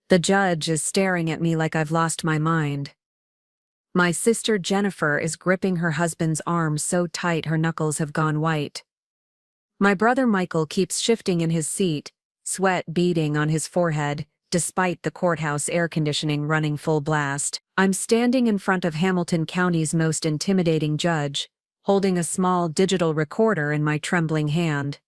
The judge is staring at me like I've lost my mind. My sister Jennifer is gripping her husband's arm so tight her knuckles have gone white. My brother Michael keeps shifting in his seat, sweat beading on his forehead, despite the courthouse air conditioning running full blast. I'm standing in front of Hamilton County's most intimidating judge, holding a small digital recorder in my trembling hand.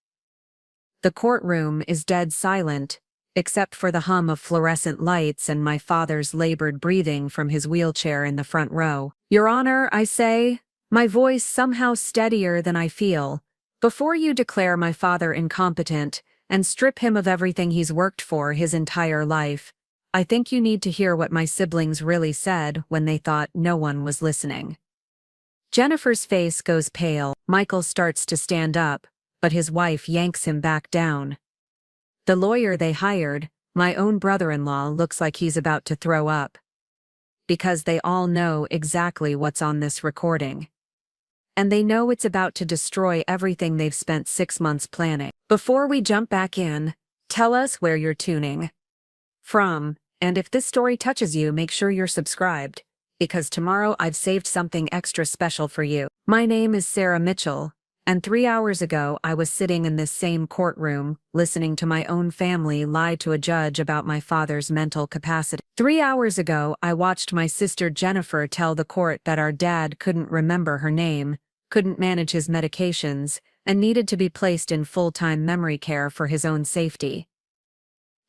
The courtroom is dead silent, except for the hum of fluorescent lights and my father's labored breathing from his wheelchair in the front row. Your Honor, I say, my voice somehow steadier than I feel, before you declare my father incompetent and strip him of everything he's worked for his entire life, I think you need to hear what my siblings really said when they thought no one was listening. Jennifer's face goes pale. Michael starts to stand up, but his wife yanks him back down. The lawyer they hired, my own brother-in-law, looks like he's about to throw up. Because they all know exactly what's on this recording. And they know it's about to destroy everything they've spent 6 months planning. Before we jump back in, tell us where you're tuning from, and if this story touches you, make sure you're subscribed, because tomorrow I've saved something extra special for you. My name is Sarah Mitchell, and 3 hours ago I was sitting in this same courtroom, listening to my own family lie to a judge about my father's mental capacity. 3 hours ago I watched my sister Jennifer tell the court that our dad couldn't remember her name, couldn't manage his medications, and needed to be placed in full-time memory care for his own safety.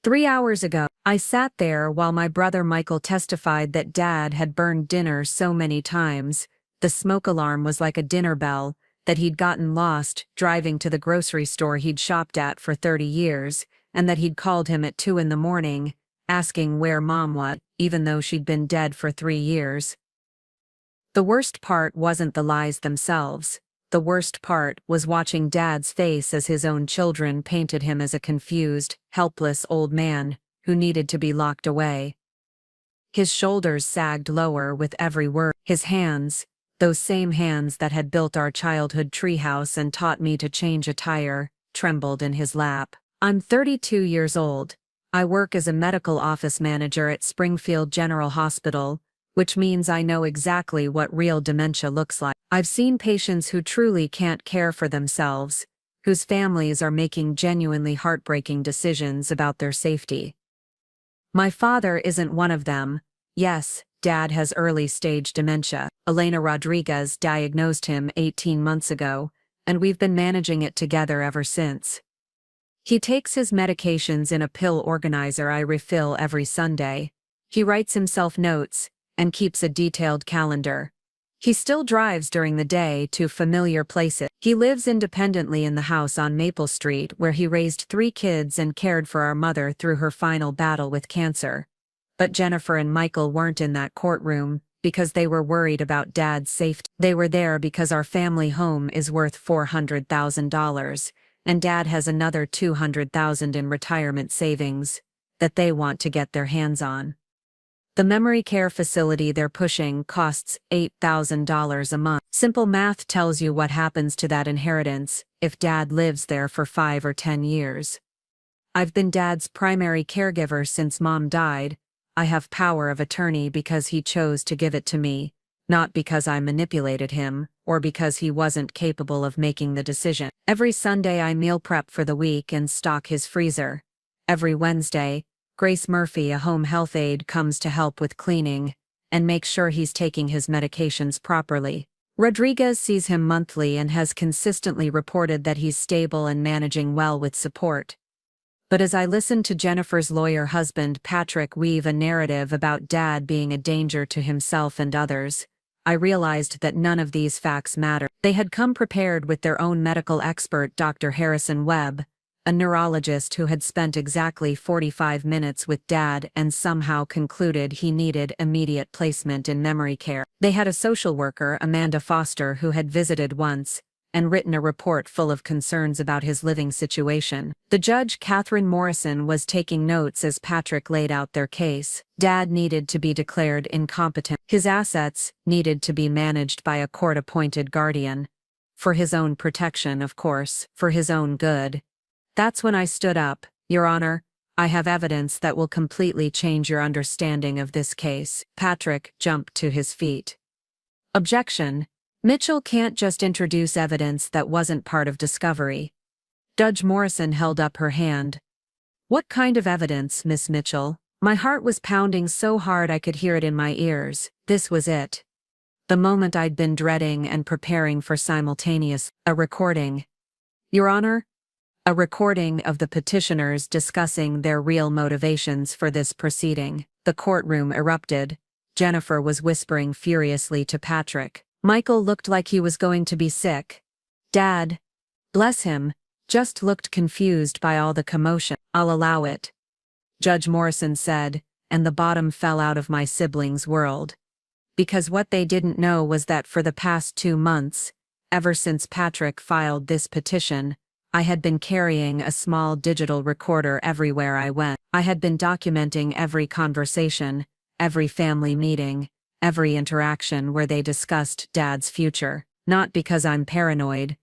3 hours ago, I sat there while my brother Michael testified that Dad had burned dinner so many times, the smoke alarm was like a dinner bell, that he'd gotten lost driving to the grocery store he'd shopped at for 30 years, and that he'd called him at 2 in the morning, asking where Mom was, even though she'd been dead for 3 years. The worst part wasn't the lies themselves. The worst part was watching Dad's face as his own children painted him as a confused, helpless old man who needed to be locked away. His shoulders sagged lower with every word. His hands, those same hands that had built our childhood treehouse and taught me to change a tire, trembled in his lap. I'm 32 years old. I work as a medical office manager at Springfield General Hospital, which means I know exactly what real dementia looks like. I've seen patients who truly can't care for themselves, whose families are making genuinely heartbreaking decisions about their safety. My father isn't one of them. Yes, Dad has early-stage dementia. Elena Rodriguez diagnosed him 18 months ago, and we've been managing it together ever since. He takes his medications in a pill organizer I refill every Sunday. He writes himself notes and keeps a detailed calendar. He still drives during the day to familiar places. He lives independently in the house on Maple Street where he raised 3 kids and cared for our mother through her final battle with cancer. But Jennifer and Michael weren't in that courtroom because they were worried about Dad's safety. They were there because our family home is worth $400,000, and Dad has another $200,000 in retirement savings that they want to get their hands on. The memory care facility they're pushing costs $8,000 a month. Simple math tells you what happens to that inheritance if Dad lives there for 5 or 10 years. I've been Dad's primary caregiver since Mom died. I have power of attorney because he chose to give it to me, not because I manipulated him or because he wasn't capable of making the decision. Every Sunday I meal prep for the week and stock his freezer. Every Wednesday, Grace Murphy, a home health aide, comes to help with cleaning and make sure he's taking his medications properly. Rodriguez sees him monthly and has consistently reported that he's stable and managing well with support. But as I listened to Jennifer's lawyer husband Patrick weave a narrative about Dad being a danger to himself and others, I realized that none of these facts matter. They had come prepared with their own medical expert, Dr. Harrison Webb, a neurologist who had spent exactly 45 minutes with Dad and somehow concluded he needed immediate placement in memory care. They had a social worker, Amanda Foster, who had visited once and written a report full of concerns about his living situation. The judge, Catherine Morrison, was taking notes as Patrick laid out their case. Dad needed to be declared incompetent. His assets needed to be managed by a court-appointed guardian. For his own protection, of course, for his own good. That's when I stood up. Your Honor, I have evidence that will completely change your understanding of this case. Patrick jumped to his feet. Objection. Mitchell can't just introduce evidence that wasn't part of discovery. Judge Morrison held up her hand. What kind of evidence, Miss Mitchell? My heart was pounding so hard I could hear it in my ears. This was it. The moment I'd been dreading and preparing for simultaneous. A recording. Your Honor? A recording of the petitioners discussing their real motivations for this proceeding. The courtroom erupted. Jennifer was whispering furiously to Patrick. Michael looked like he was going to be sick. Dad, bless him, just looked confused by all the commotion. I'll allow it, Judge Morrison said, and the bottom fell out of my siblings' world. Because what they didn't know was that for the past 2 months, ever since Patrick filed this petition, I had been carrying a small digital recorder everywhere I went. I had been documenting every conversation, every family meeting, every interaction where they discussed Dad's future. Not because I'm paranoid,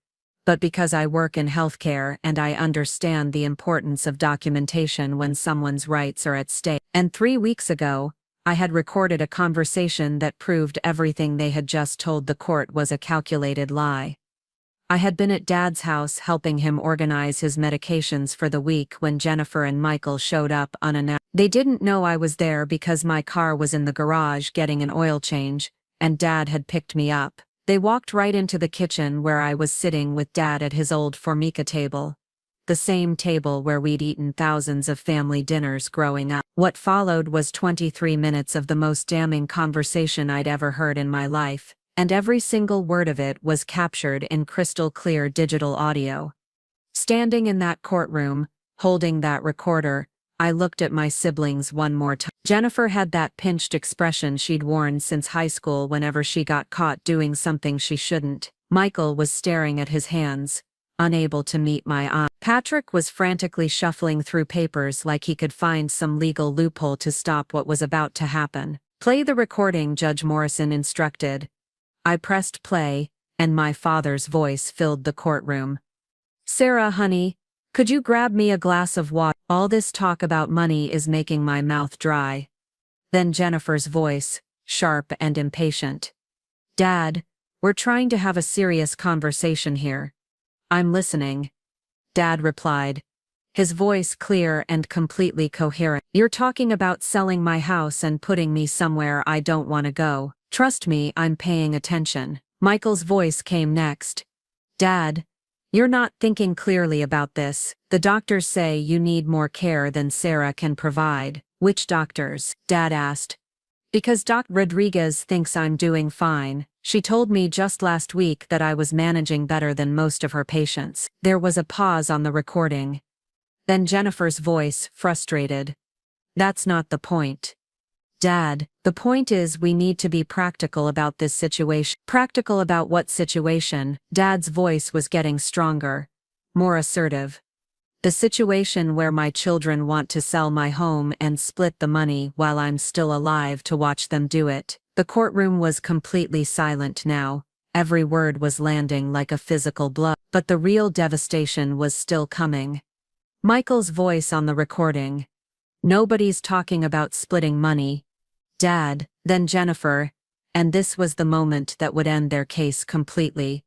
but because I work in healthcare and I understand the importance of documentation when someone's rights are at stake. And 3 weeks ago, I had recorded a conversation that proved everything they had just told the court was a calculated lie. I had been at Dad's house helping him organize his medications for the week when Jennifer and Michael showed up unannounced. They didn't know I was there because my car was in the garage getting an oil change, and Dad had picked me up. They walked right into the kitchen where I was sitting with Dad at his old Formica table. The same table where we'd eaten thousands of family dinners growing up. What followed was 23 minutes of the most damning conversation I'd ever heard in my life. And every single word of it was captured in crystal clear digital audio. Standing in that courtroom, holding that recorder, I looked at my siblings one more time. Jennifer had that pinched expression she'd worn since high school whenever she got caught doing something she shouldn't. Michael was staring at his hands, unable to meet my eye. Patrick was frantically shuffling through papers like he could find some legal loophole to stop what was about to happen. Play the recording, Judge Morrison instructed. I pressed play, and my father's voice filled the courtroom. Sarah, honey, could you grab me a glass of water? All this talk about money is making my mouth dry. Then Jennifer's voice, sharp and impatient. Dad, we're trying to have a serious conversation here. I'm listening. Dad replied, his voice clear and completely coherent. You're talking about selling my house and putting me somewhere I don't want to go. Trust me, I'm paying attention. Michael's voice came next. Dad, you're not thinking clearly about this. The doctors say you need more care than Sarah can provide. Which doctors? Dad asked. Because Dr. Rodriguez thinks I'm doing fine. She told me just last week that I was managing better than most of her patients. There was a pause on the recording. Then Jennifer's voice, frustrated. That's not the point. Dad, the point is we need to be practical about this situation. Practical about what situation? Dad's voice was getting stronger, more assertive. The situation where my children want to sell my home and split the money while I'm still alive to watch them do it. The courtroom was completely silent now. Every word was landing like a physical blow. But the real devastation was still coming. Michael's voice on the recording. Nobody's talking about splitting money. Dad, then Jennifer, and this was the moment that would end their case completely.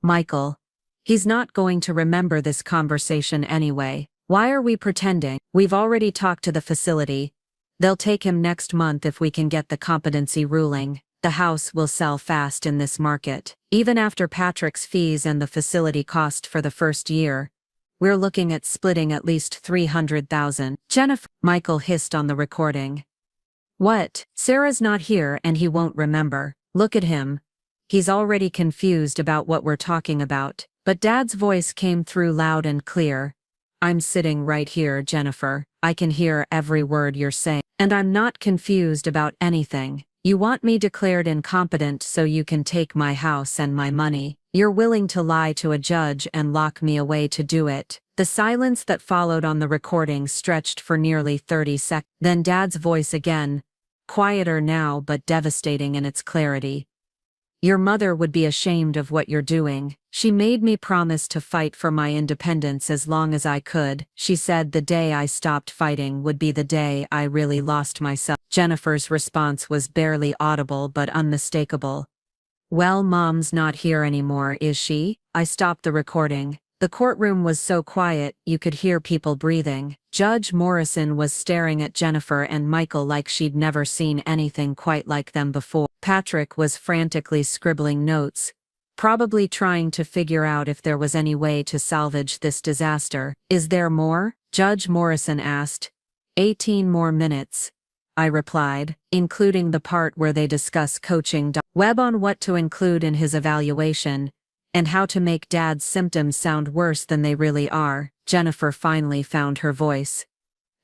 Michael. He's not going to remember this conversation anyway. Why are we pretending? We've already talked to the facility. They'll take him next month if we can get the competency ruling. The house will sell fast in this market. Even after Patrick's fees and the facility cost for the first year, we're looking at splitting at least $300,000. Jennifer, Michael hissed on the recording. What? Sarah's not here and he won't remember. Look at him. He's already confused about what we're talking about. But Dad's voice came through loud and clear. I'm sitting right here, Jennifer. I can hear every word you're saying. And I'm not confused about anything. You want me declared incompetent so you can take my house and my money. You're willing to lie to a judge and lock me away to do it. The silence that followed on the recording stretched for nearly 30 seconds. Then Dad's voice again, quieter now but devastating in its clarity. Your mother would be ashamed of what you're doing. She made me promise to fight for my independence as long as I could. She said the day I stopped fighting would be the day I really lost myself. Jennifer's response was barely audible but unmistakable. Well, Mom's not here anymore, is she? I stopped the recording. The courtroom was so quiet, you could hear people breathing. Judge Morrison was staring at Jennifer and Michael like she'd never seen anything quite like them before. Patrick was frantically scribbling notes, probably trying to figure out if there was any way to salvage this disaster. Is there more? Judge Morrison asked. 18 more minutes, I replied, including the part where they discuss coaching Webb on what to include in his evaluation, and how to make Dad's symptoms sound worse than they really are. Jennifer finally found her voice.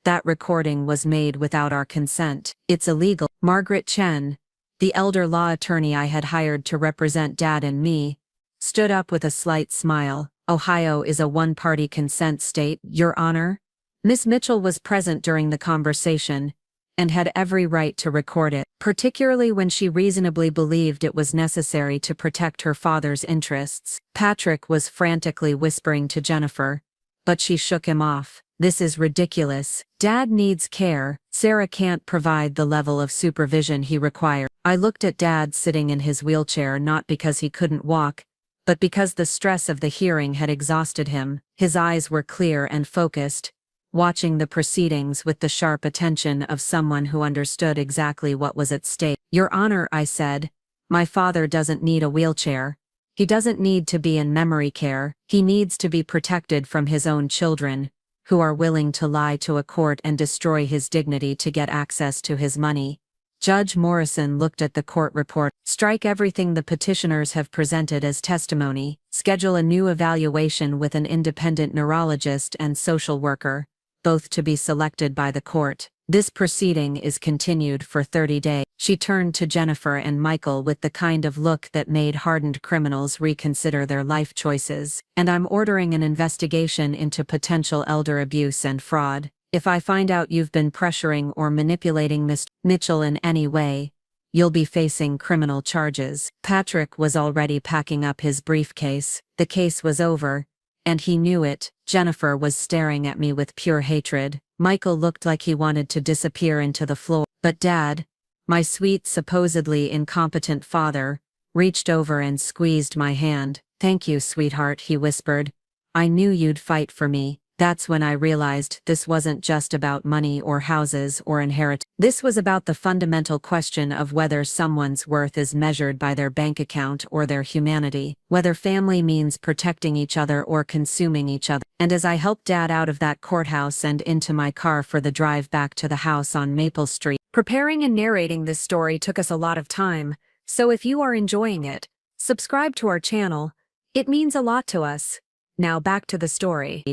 That recording was made without our consent. It's illegal. Margaret Chen, the elder law attorney I had hired to represent Dad and me, stood up with a slight smile. Ohio is a one-party consent state, Your Honor. Miss Mitchell was present during the conversation, and had every right to record it, particularly when she reasonably believed it was necessary to protect her father's interests. Patrick was frantically whispering to Jennifer, but she shook him off. This is ridiculous. Dad needs care. Sarah can't provide the level of supervision he requires. I looked at Dad sitting in his wheelchair not because he couldn't walk, but because the stress of the hearing had exhausted him. His eyes were clear and focused, watching the proceedings with the sharp attention of someone who understood exactly what was at stake. Your Honor, I said, my father doesn't need a wheelchair. He doesn't need to be in memory care. He needs to be protected from his own children, who are willing to lie to a court and destroy his dignity to get access to his money. Judge Morrison looked at the court report. Strike everything the petitioners have presented as testimony. Schedule a new evaluation with an independent neurologist and social worker, both to be selected by the court. This proceeding is continued for 30 days. She turned to Jennifer and Michael with the kind of look that made hardened criminals reconsider their life choices. And I'm ordering an investigation into potential elder abuse and fraud. If I find out you've been pressuring or manipulating Miss Mitchell in any way, you'll be facing criminal charges. Patrick was already packing up his briefcase. The case was over, and he knew it. Jennifer was staring at me with pure hatred. Michael looked like he wanted to disappear into the floor. But Dad, my sweet, supposedly incompetent father, reached over and squeezed my hand. Thank you, sweetheart, he whispered. I knew you'd fight for me. That's when I realized this wasn't just about money or houses or inheritance. This was about the fundamental question of whether someone's worth is measured by their bank account or their humanity, whether family means protecting each other or consuming each other. And as I helped Dad out of that courthouse and into my car for the drive back to the house on Maple Street, preparing and narrating this story took us a lot of time, so if you are enjoying it, subscribe to our channel. It means a lot to us. Now back to the story.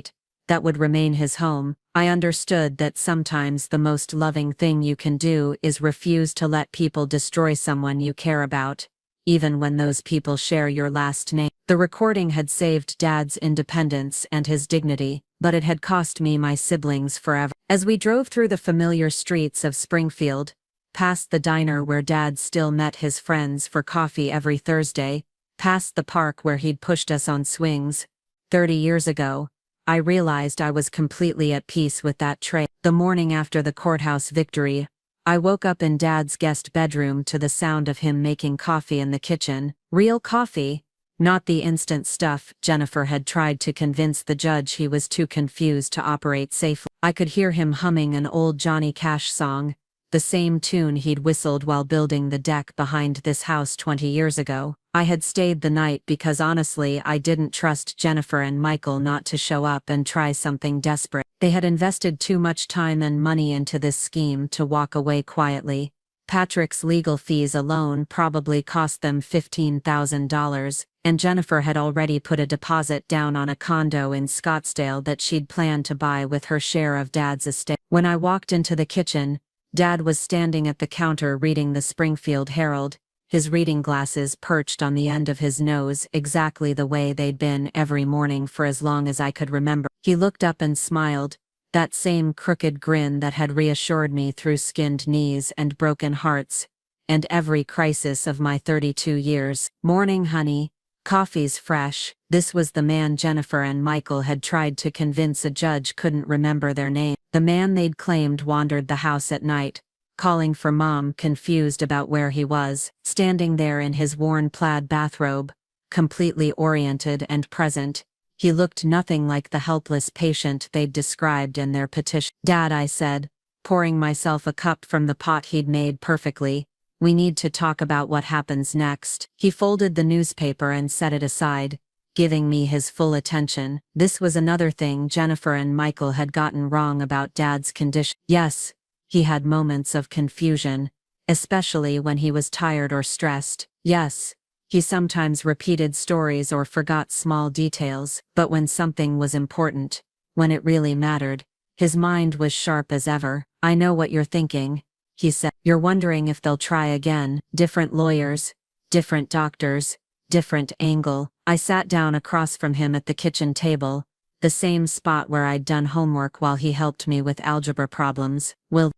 That would remain his home. I understood that sometimes the most loving thing you can do is refuse to let people destroy someone you care about, even when those people share your last name. The recording had saved Dad's independence and his dignity, but it had cost me my siblings forever. As we drove through the familiar streets of Springfield, past the diner where Dad still met his friends for coffee every Thursday, past the park where he'd pushed us on swings 30 years ago, I realized I was completely at peace with that trail. The morning after the courthouse victory, I woke up in Dad's guest bedroom to the sound of him making coffee in the kitchen. Real coffee, not the instant stuff Jennifer had tried to convince the judge he was too confused to operate safely. I could hear him humming an old Johnny Cash song, the same tune he'd whistled while building the deck behind this house 20 years ago. I had stayed the night because honestly I didn't trust Jennifer and Michael not to show up and try something desperate. They had invested too much time and money into this scheme to walk away quietly. Patrick's legal fees alone probably cost them $15,000, and Jennifer had already put a deposit down on a condo in Scottsdale that she'd planned to buy with her share of Dad's estate. When I walked into the kitchen, Dad was standing at the counter reading the Springfield Herald, his reading glasses perched on the end of his nose exactly the way they'd been every morning for as long as I could remember. He looked up and smiled, that same crooked grin that had reassured me through skinned knees and broken hearts, and every crisis of my 32 years. Morning, honey. Coffee's fresh. This was the man Jennifer and Michael had tried to convince a judge couldn't remember their name. The man they'd claimed wandered the house at night, calling for Mom, confused about where he was, standing there in his worn plaid bathrobe, completely oriented and present. He looked nothing like the helpless patient they'd described in their petition. "Dad," I said, pouring myself a cup from the pot he'd made perfectly, "we need to talk about what happens next." He folded the newspaper and set it aside, giving me his full attention. This was another thing Jennifer and Michael had gotten wrong about Dad's condition. Yes, he had moments of confusion, especially when he was tired or stressed. Yes, he sometimes repeated stories or forgot small details, but when something was important, when it really mattered, his mind was sharp as ever. "I know what you're thinking," he said. "You're wondering if they'll try again, different lawyers, different doctors, different angle." I sat down across from him at the kitchen table, the same spot where I'd done homework while he helped me with algebra problems.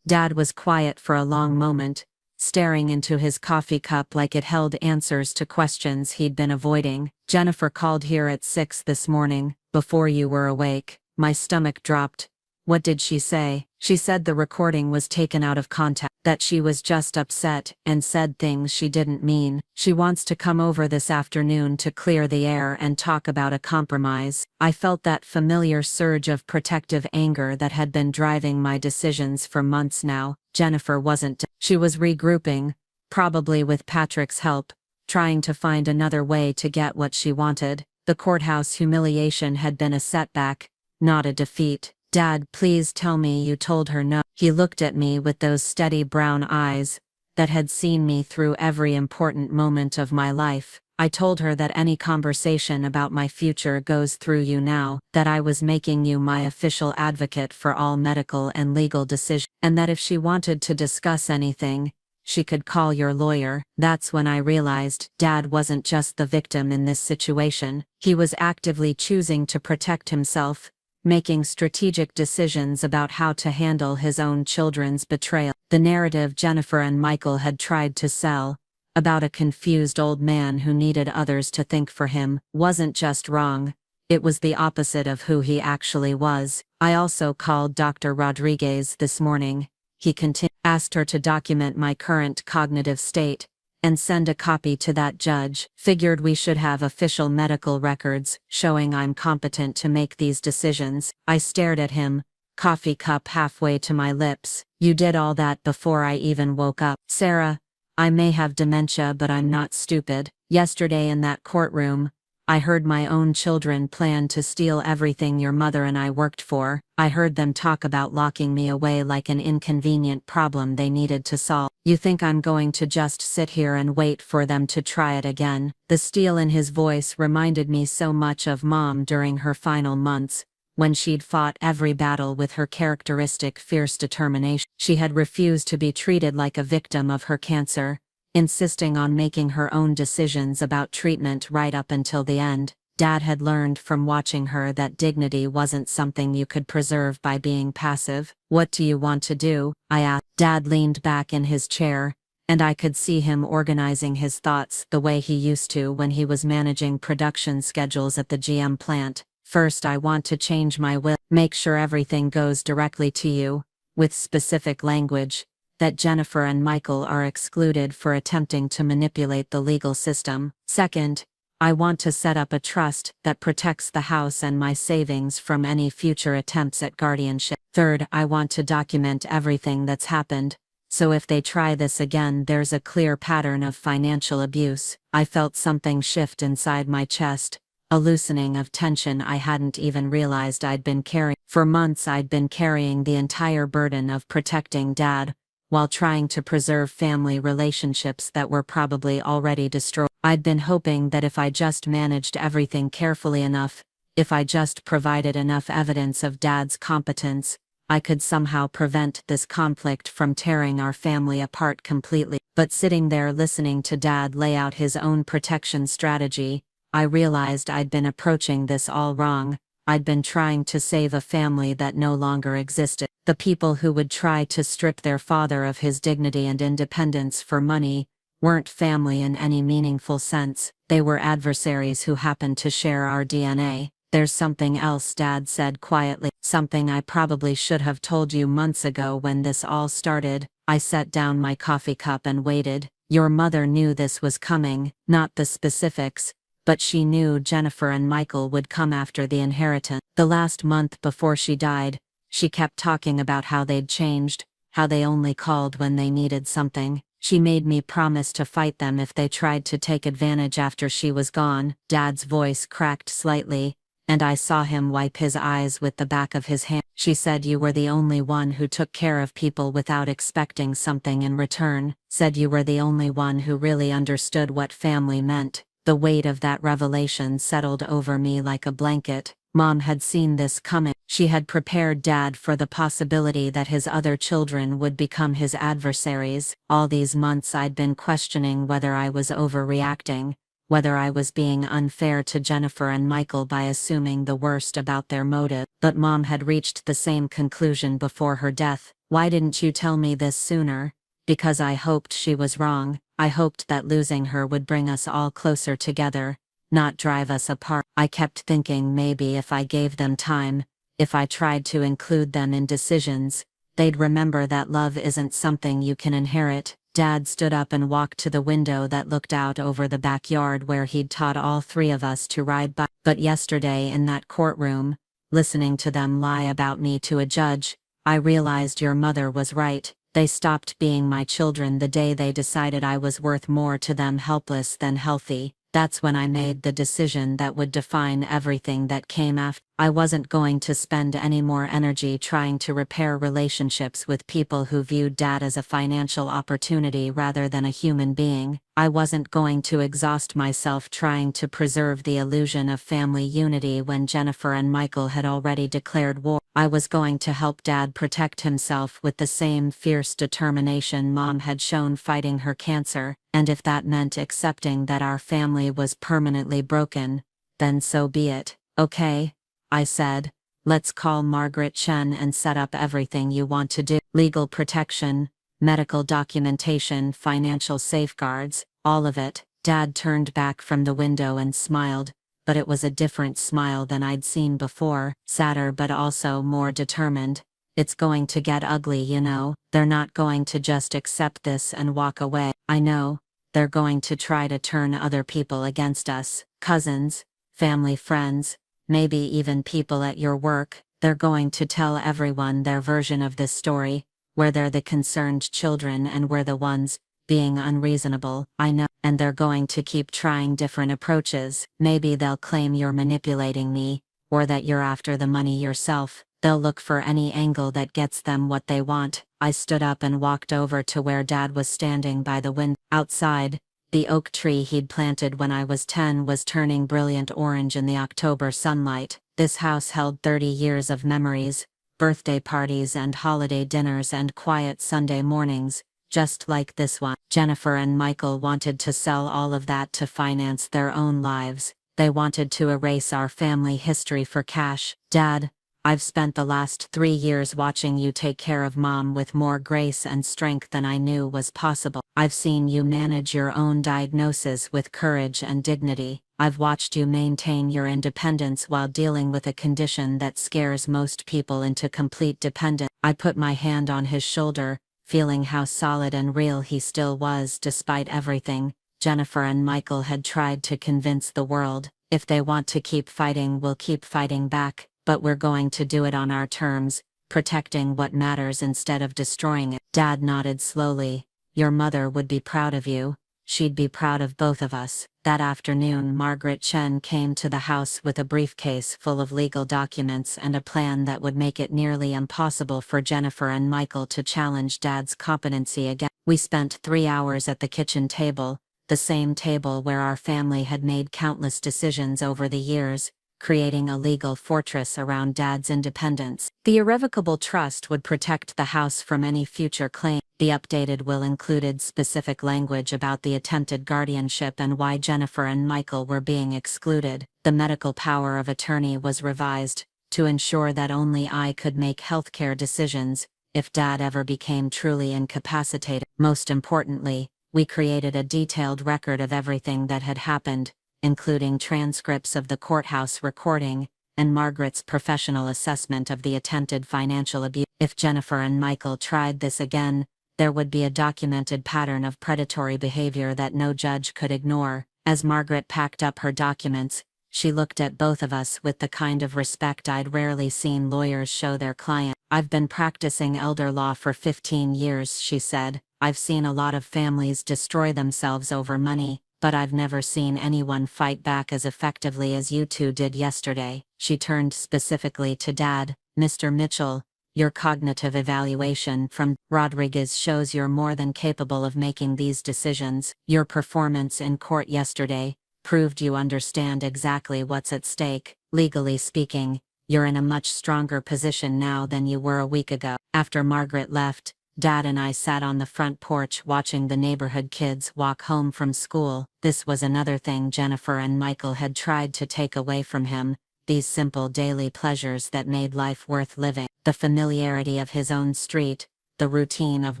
Dad was quiet for a long moment, staring into his coffee cup like it held answers to questions he'd been avoiding. "Jennifer called here at 6 this morning, before you were awake." My stomach dropped. "What did she say?" "She said the recording was taken out of context, that she was just upset and said things she didn't mean. She wants to come over this afternoon to clear the air and talk about a compromise." I felt that familiar surge of protective anger that had been driving my decisions for months now. Jennifer wasn't. She was regrouping, probably with Patrick's help, trying to find another way to get what she wanted. The courthouse humiliation had been a setback, not a defeat. "Dad, please tell me you told her no." He looked at me with those steady brown eyes that had seen me through every important moment of my life. "I told her that any conversation about my future goes through you now, that I was making you my official advocate for all medical and legal decisions, and that if she wanted to discuss anything, she could call your lawyer." That's when I realized Dad wasn't just the victim in this situation. He was actively choosing to protect himself, making strategic decisions about how to handle his own children's betrayal. The narrative Jennifer and Michael had tried to sell, about a confused old man who needed others to think for him, wasn't just wrong, it was the opposite of who he actually was. "I also called Dr. Rodriguez this morning," he continued, "asked her to document my current cognitive state and send a copy to that judge. Figured we should have official medical records showing I'm competent to make these decisions." I stared at him, coffee cup halfway to my lips. "You did all that before I even woke up." "Sarah, I may have dementia, but I'm not stupid. Yesterday in that courtroom, I heard my own children plan to steal everything your mother and I worked for. I heard them talk about locking me away like an inconvenient problem they needed to solve. You think I'm going to just sit here and wait for them to try it again?" The steel in his voice reminded me so much of Mom during her final months, when she'd fought every battle with her characteristic fierce determination. She had refused to be treated like a victim of her cancer, insisting on making her own decisions about treatment right up until the end. Dad had learned from watching her that dignity wasn't something you could preserve by being passive. "What do you want to do?" I asked. Dad leaned back in his chair, and I could see him organizing his thoughts the way he used to when he was managing production schedules at the GM plant. "First, I want to change my will, make sure everything goes directly to you, with specific language, that Jennifer and Michael are excluded for attempting to manipulate the legal system. Second, I want to set up a trust that protects the house and my savings from any future attempts at guardianship. Third, I want to document everything that's happened, so if they try this again there's a clear pattern of financial abuse." I felt something shift inside my chest, a loosening of tension I hadn't even realized I'd been carrying. For months I'd been carrying the entire burden of protecting Dad, while trying to preserve family relationships that were probably already destroyed. I'd been hoping that if I just managed everything carefully enough, if I just provided enough evidence of Dad's competence, I could somehow prevent this conflict from tearing our family apart completely. But sitting there listening to Dad lay out his own protection strategy, I realized I'd been approaching this all wrong. I'd been trying to save a family that no longer existed. The people who would try to strip their father of his dignity and independence for money weren't family in any meaningful sense. They were adversaries who happened to share our DNA. "There's something else," Dad said quietly. "Something I probably should have told you months ago when this all started." I set down my coffee cup and waited. "Your mother knew this was coming, not the specifics, but she knew Jennifer and Michael would come after the inheritance. The last month before she died, she kept talking about how they'd changed, how they only called when they needed something. She made me promise to fight them if they tried to take advantage after she was gone." Dad's voice cracked slightly, and I saw him wipe his eyes with the back of his hand. "She said you were the only one who took care of people without expecting something in return. Said you were the only one who really understood what family meant." The weight of that revelation settled over me like a blanket. Mom had seen this coming. She had prepared Dad for the possibility that his other children would become his adversaries. All these months I'd been questioning whether I was overreacting, whether I was being unfair to Jennifer and Michael by assuming the worst about their motive. But Mom had reached the same conclusion before her death. "Why didn't you tell me this sooner?" "Because I hoped she was wrong. I hoped that losing her would bring us all closer together, not drive us apart." I kept thinking maybe if I gave them time, if I tried to include them in decisions, they'd remember that love isn't something you can inherit. Dad stood up and walked to the window that looked out over the backyard where he'd taught all three of us to ride by. "But yesterday in that courtroom, listening to them lie about me to a judge, I realized your mother was right. They stopped being my children the day they decided I was worth more to them helpless than healthy. That's when I made the decision that would define everything that came after. I wasn't going to spend any more energy trying to repair relationships with people who viewed Dad as a financial opportunity rather than a human being. I wasn't going to exhaust myself trying to preserve the illusion of family unity when Jennifer and Michael had already declared war. I was going to help Dad protect himself with the same fierce determination Mom had shown fighting her cancer, and if that meant accepting that our family was permanently broken, then so be it. "Okay," I said, "let's call Margaret Chen and set up everything you want to do. Legal protection, medical documentation, financial safeguards, all of it." Dad turned back from the window and smiled, but it was a different smile than I'd seen before, sadder but also more determined. "It's going to get ugly, you know. They're not going to just accept this and walk away. I know. They're going to try to turn other people against us. Cousins, family, friends, maybe even people at your work. They're going to tell everyone their version of this story, where they're the concerned children and we're the ones being unreasonable. I know. And they're going to keep trying different approaches. Maybe they'll claim you're manipulating me, or that you're after the money yourself. They'll look for any angle that gets them what they want." I stood up and walked over to where Dad was standing by the window. Outside, the oak tree he'd planted when I was 10 was turning brilliant orange in the October sunlight. This house held 30 years of memories, birthday parties and holiday dinners and quiet Sunday mornings, just like this one. Jennifer and Michael wanted to sell all of that to finance their own lives. They wanted to erase our family history for cash. "Dad, I've spent the last 3 years watching you take care of Mom with more grace and strength than I knew was possible. I've seen you manage your own diagnosis with courage and dignity. I've watched you maintain your independence while dealing with a condition that scares most people into complete dependence." I put my hand on his shoulder, feeling how solid and real he still was despite everything. Jennifer and Michael had tried to convince the world, if they want to keep fighting, we'll keep fighting back. But we're going to do it on our terms, protecting what matters instead of destroying it. Dad nodded slowly. "Your mother would be proud of you. She'd be proud of both of us." That afternoon, Margaret Chen came to the house with a briefcase full of legal documents and a plan that would make it nearly impossible for Jennifer and Michael to challenge Dad's competency again. We spent 3 hours at the kitchen table, the same table where our family had made countless decisions over the years, creating a legal fortress around Dad's independence. The irrevocable trust would protect the house from any future claim. The updated will included specific language about the attempted guardianship and why Jennifer and Michael were being excluded. The medical power of attorney was revised, to ensure that only I could make healthcare decisions if Dad ever became truly incapacitated. Most importantly, we created a detailed record of everything that had happened, including transcripts of the courthouse recording, and Margaret's professional assessment of the attempted financial abuse. If Jennifer and Michael tried this again, there would be a documented pattern of predatory behavior that no judge could ignore. As Margaret packed up her documents, she looked at both of us with the kind of respect I'd rarely seen lawyers show their client. "I've been practicing elder law for 15 years, she said. "I've seen a lot of families destroy themselves over money, but I've never seen anyone fight back as effectively as you two did yesterday." She turned specifically to Dad. "Mr. Mitchell, your cognitive evaluation from Rodriguez shows you're more than capable of making these decisions. Your performance in court yesterday proved you understand exactly what's at stake. Legally speaking, you're in a much stronger position now than you were a week ago." After Margaret left, Dad and I sat on the front porch watching the neighborhood kids walk home from school. This was another thing Jennifer and Michael had tried to take away from him, these simple daily pleasures that made life worth living. The familiarity of his own street, the routine of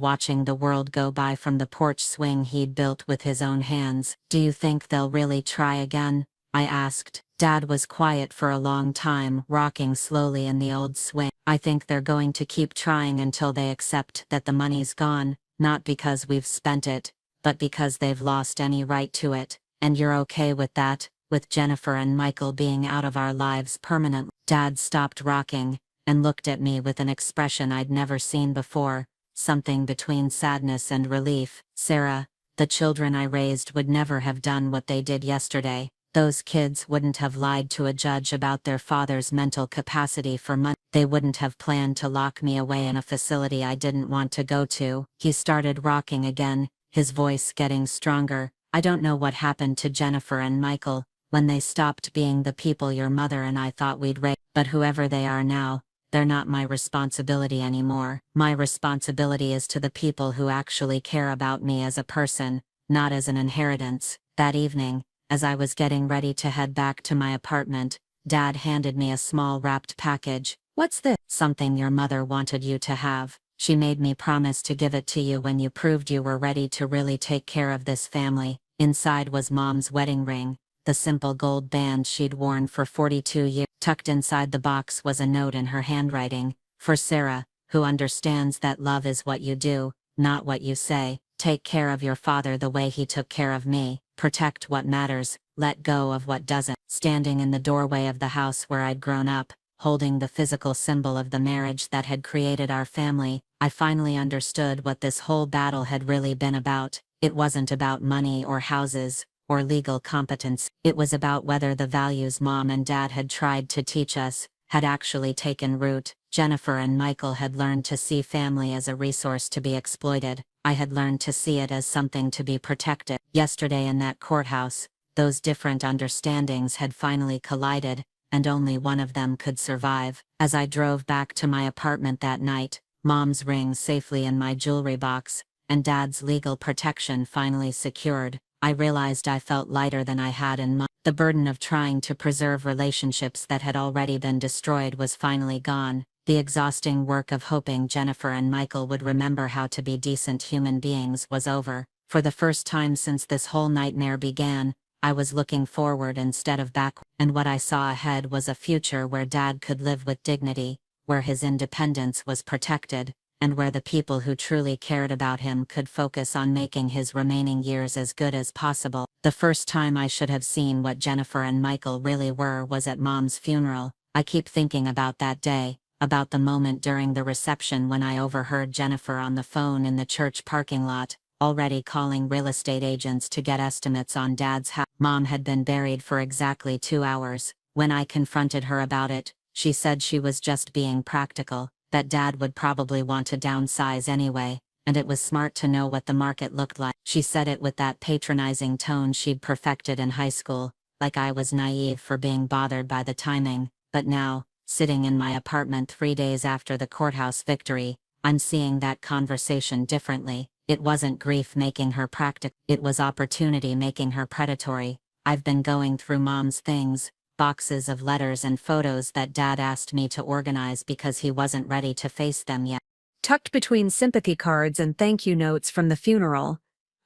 watching the world go by from the porch swing he'd built with his own hands. "Do you think they'll really try again?" I asked. Dad was quiet for a long time, rocking slowly in the old swing. "I think they're going to keep trying until they accept that the money's gone, not because we've spent it, but because they've lost any right to it. And you're okay with that, with Jennifer and Michael being out of our lives permanently?" Dad stopped rocking, and looked at me with an expression I'd never seen before, something between sadness and relief. "Sarah, the children I raised would never have done what they did yesterday. Those kids wouldn't have lied to a judge about their father's mental capacity for money. They wouldn't have planned to lock me away in a facility I didn't want to go to." He started rocking again, his voice getting stronger. "I don't know what happened to Jennifer and Michael, when they stopped being the people your mother and I thought we'd raise. But whoever they are now, they're not my responsibility anymore. My responsibility is to the people who actually care about me as a person, not as an inheritance." That evening, as I was getting ready to head back to my apartment, Dad handed me a small wrapped package. "What's this?" "Something your mother wanted you to have. She made me promise to give it to you when you proved you were ready to really take care of this family." Inside was Mom's wedding ring, the simple gold band she'd worn for 42 years. Tucked inside the box was a note in her handwriting. "For Sarah, who understands that love is what you do, not what you say. Take care of your father the way he took care of me. Protect what matters, let go of what doesn't." Standing in the doorway of the house where I'd grown up, holding the physical symbol of the marriage that had created our family, I finally understood what this whole battle had really been about. It wasn't about money or houses, or legal competence. It was about whether the values Mom and Dad had tried to teach us had actually taken root. Jennifer and Michael had learned to see family as a resource to be exploited. I had learned to see it as something to be protected. Yesterday in that courthouse, those different understandings had finally collided, and only one of them could survive. As I drove back to my apartment that night, Mom's ring safely in my jewelry box, and Dad's legal protection finally secured, I realized I felt lighter than I had in months. The burden of trying to preserve relationships that had already been destroyed was finally gone. The exhausting work of hoping Jennifer and Michael would remember how to be decent human beings was over. For the first time since this whole nightmare began, I was looking forward instead of backward, and what I saw ahead was a future where Dad could live with dignity, where his independence was protected, and where the people who truly cared about him could focus on making his remaining years as good as possible. The first time I should have seen what Jennifer and Michael really were was at Mom's funeral. I keep thinking about that day, about the moment during the reception when I overheard Jennifer on the phone in the church parking lot, already calling real estate agents to get estimates on Dad's house. Mom had been buried for exactly 2 hours. When I confronted her about it, she said she was just being practical, that Dad would probably want to downsize anyway, and it was smart to know what the market looked like. She said it with that patronizing tone she'd perfected in high school, like I was naive for being bothered by the timing. But now, sitting in my apartment 3 days after the courthouse victory, I'm seeing that conversation differently. It wasn't grief making her practical, it was opportunity making her predatory. I've been going through Mom's things, boxes of letters and photos that Dad asked me to organize because he wasn't ready to face them yet. Tucked between sympathy cards and thank you notes from the funeral,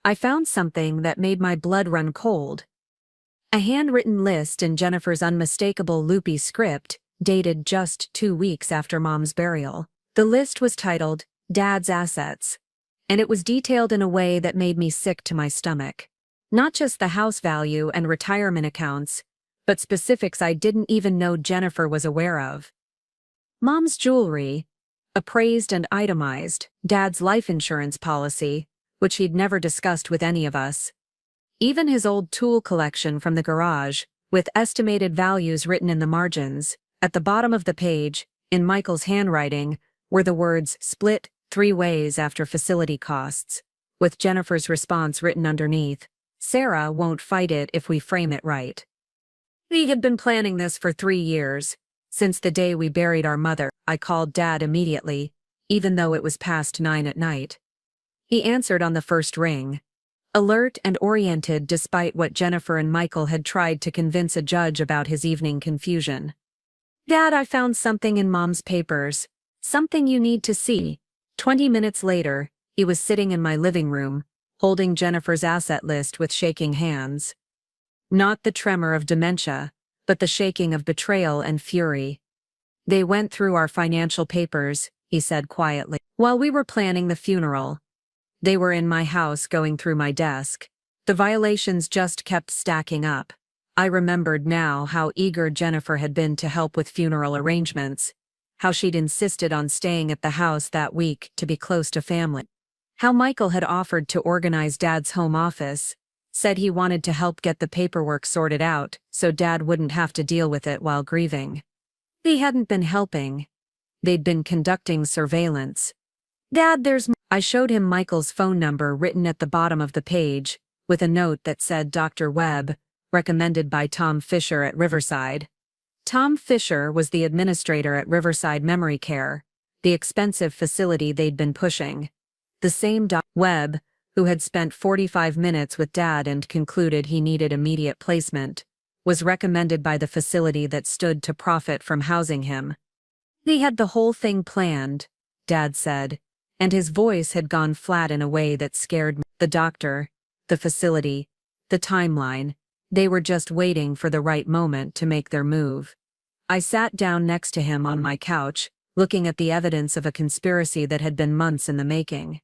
I found something that made my blood run cold. A handwritten list in Jennifer's unmistakable loopy script, dated just 2 weeks after Mom's burial. The list was titled, Dad's Assets, and it was detailed in a way that made me sick to my stomach. Not just the house value and retirement accounts, but specifics I didn't even know Jennifer was aware of. Mom's jewelry, appraised and itemized, Dad's life insurance policy, which he'd never discussed with any of us. Even his old tool collection from the garage, with estimated values written in the margins. At the bottom of the page, in Michael's handwriting, were the words split 3 ways after facility costs, with Jennifer's response written underneath, Sarah won't fight it if we frame it right. We had been planning this for 3 years. Since the day we buried our mother, I called Dad immediately, even though it was past 9 at night. He answered on the first ring, alert and oriented despite what Jennifer and Michael had tried to convince a judge about his evening confusion. Dad, I found something in Mom's papers. Something you need to see. 20 minutes later, he was sitting in my living room, holding Jennifer's asset list with shaking hands. Not the tremor of dementia, but the shaking of betrayal and fury. They went through our financial papers, he said quietly. While we were planning the funeral, they were in my house going through my desk. The violations just kept stacking up. I remembered now how eager Jennifer had been to help with funeral arrangements, how she'd insisted on staying at the house that week to be close to family, how Michael had offered to organize Dad's home office, said he wanted to help get the paperwork sorted out so Dad wouldn't have to deal with it while grieving. They hadn't been helping. They'd been conducting surveillance. Dad, I showed him Michael's phone number written at the bottom of the page, with a note that said Dr. Webb, recommended by Tom Fisher at Riverside. Tom Fisher was the administrator at Riverside Memory Care, the expensive facility they'd been pushing. The same Dr. Webb, who had spent 45 minutes with Dad and concluded he needed immediate placement, was recommended by the facility that stood to profit from housing him. They had the whole thing planned, Dad said, and his voice had gone flat in a way that scared me. The doctor, the facility, the timeline, they were just waiting for the right moment to make their move. I sat down next to him on my couch, looking at the evidence of a conspiracy that had been months in the making.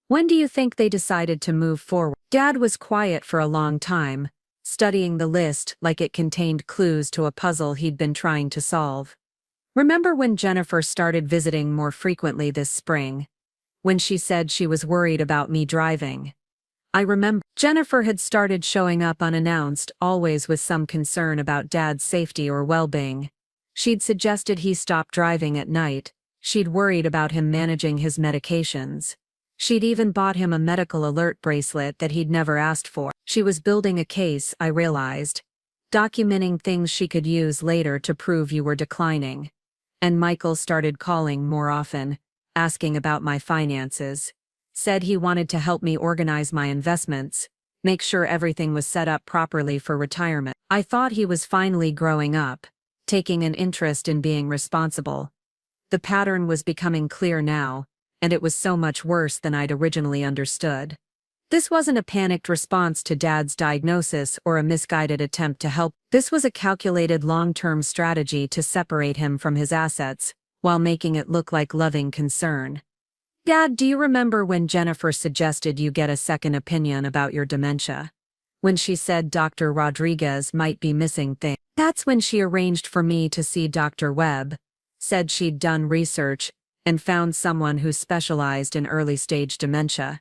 When do you think they decided to move forward? Dad was quiet for a long time, studying the list like it contained clues to a puzzle he'd been trying to solve. Remember when Jennifer started visiting more frequently this spring? When she said she was worried about me driving? I remember Jennifer had started showing up unannounced, always with some concern about Dad's safety or well-being. She'd suggested he stop driving at night. She'd worried about him managing his medications. She'd even bought him a medical alert bracelet that he'd never asked for. She was building a case, I realized, documenting things she could use later to prove you were declining. And Michael started calling more often, asking about my finances. Said he wanted to help me organize my investments, make sure everything was set up properly for retirement. I thought he was finally growing up, taking an interest in being responsible. The pattern was becoming clear now, and it was so much worse than I'd originally understood. This wasn't a panicked response to Dad's diagnosis or a misguided attempt to help. This was a calculated long-term strategy to separate him from his assets, while making it look like loving concern. Dad, do you remember when Jennifer suggested you get a second opinion about your dementia? When she said Dr. Rodriguez might be missing things? That's when she arranged for me to see Dr. Webb, said she'd done research and found someone who specialized in early-stage dementia.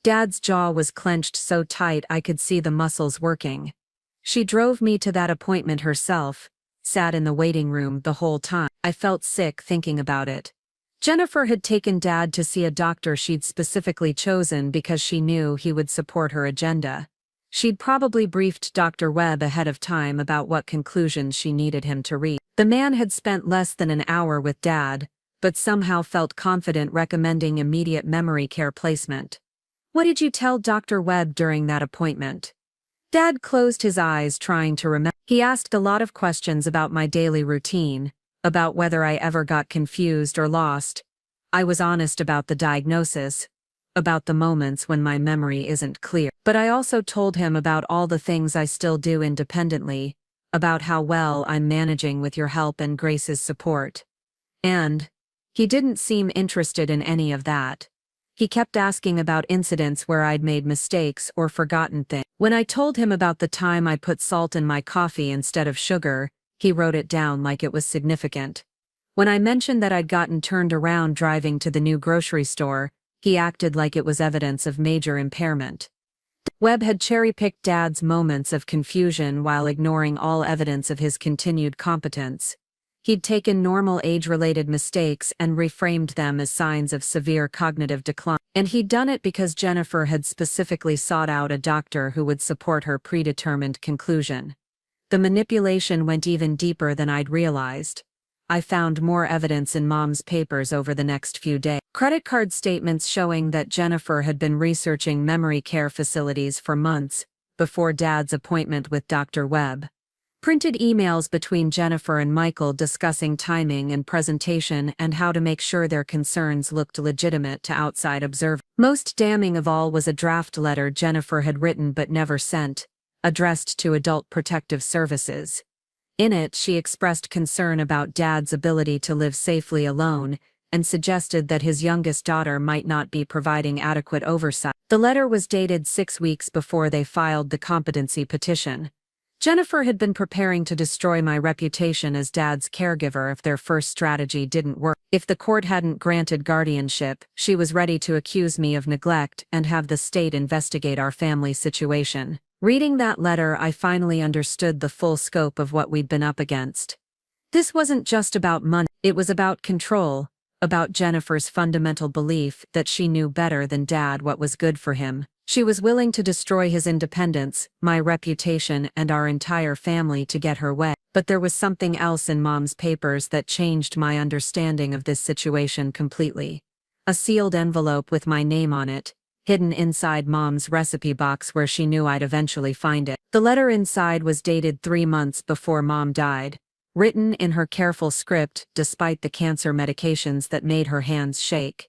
Dad's jaw was clenched so tight I could see the muscles working. She drove me to that appointment herself, sat in the waiting room the whole time. I felt sick thinking about it. Jennifer had taken Dad to see a doctor she'd specifically chosen because she knew he would support her agenda. She'd probably briefed Dr. Webb ahead of time about what conclusions she needed him to reach. The man had spent less than an hour with Dad, but somehow felt confident recommending immediate memory care placement. What did you tell Dr. Webb during that appointment? Dad closed his eyes trying to remember. He asked a lot of questions about my daily routine, about whether I ever got confused or lost. I was honest about the diagnosis, about the moments when my memory isn't clear. But I also told him about all the things I still do independently, about how well I'm managing with your help and Grace's support. And he didn't seem interested in any of that. He kept asking about incidents where I'd made mistakes or forgotten things. When I told him about the time I put salt in my coffee instead of sugar, he wrote it down like it was significant. When I mentioned that I'd gotten turned around driving to the new grocery store, he acted like it was evidence of major impairment. Webb had cherry-picked Dad's moments of confusion while ignoring all evidence of his continued competence. He'd taken normal age-related mistakes and reframed them as signs of severe cognitive decline. And he'd done it because Jennifer had specifically sought out a doctor who would support her predetermined conclusion. The manipulation went even deeper than I'd realized. I found more evidence in Mom's papers over the next few days. Credit card statements showing that Jennifer had been researching memory care facilities for months before Dad's appointment with Dr. Webb. Printed emails between Jennifer and Michael discussing timing and presentation and how to make sure their concerns looked legitimate to outside observers. Most damning of all was a draft letter Jennifer had written but never sent, addressed to Adult Protective Services. In it, she expressed concern about Dad's ability to live safely alone and suggested that his youngest daughter might not be providing adequate oversight. The letter was dated 6 weeks before they filed the competency petition. Jennifer had been preparing to destroy my reputation as Dad's caregiver if their first strategy didn't work. If the court hadn't granted guardianship, she was ready to accuse me of neglect and have the state investigate our family situation. Reading that letter, I finally understood the full scope of what we'd been up against. This wasn't just about money, it was about control, about Jennifer's fundamental belief that she knew better than Dad what was good for him. She was willing to destroy his independence, my reputation, and our entire family to get her way. But there was something else in Mom's papers that changed my understanding of this situation completely. A sealed envelope with my name on it, hidden inside Mom's recipe box where she knew I'd eventually find it. The letter inside was dated 3 months before Mom died, written in her careful script despite the cancer medications that made her hands shake.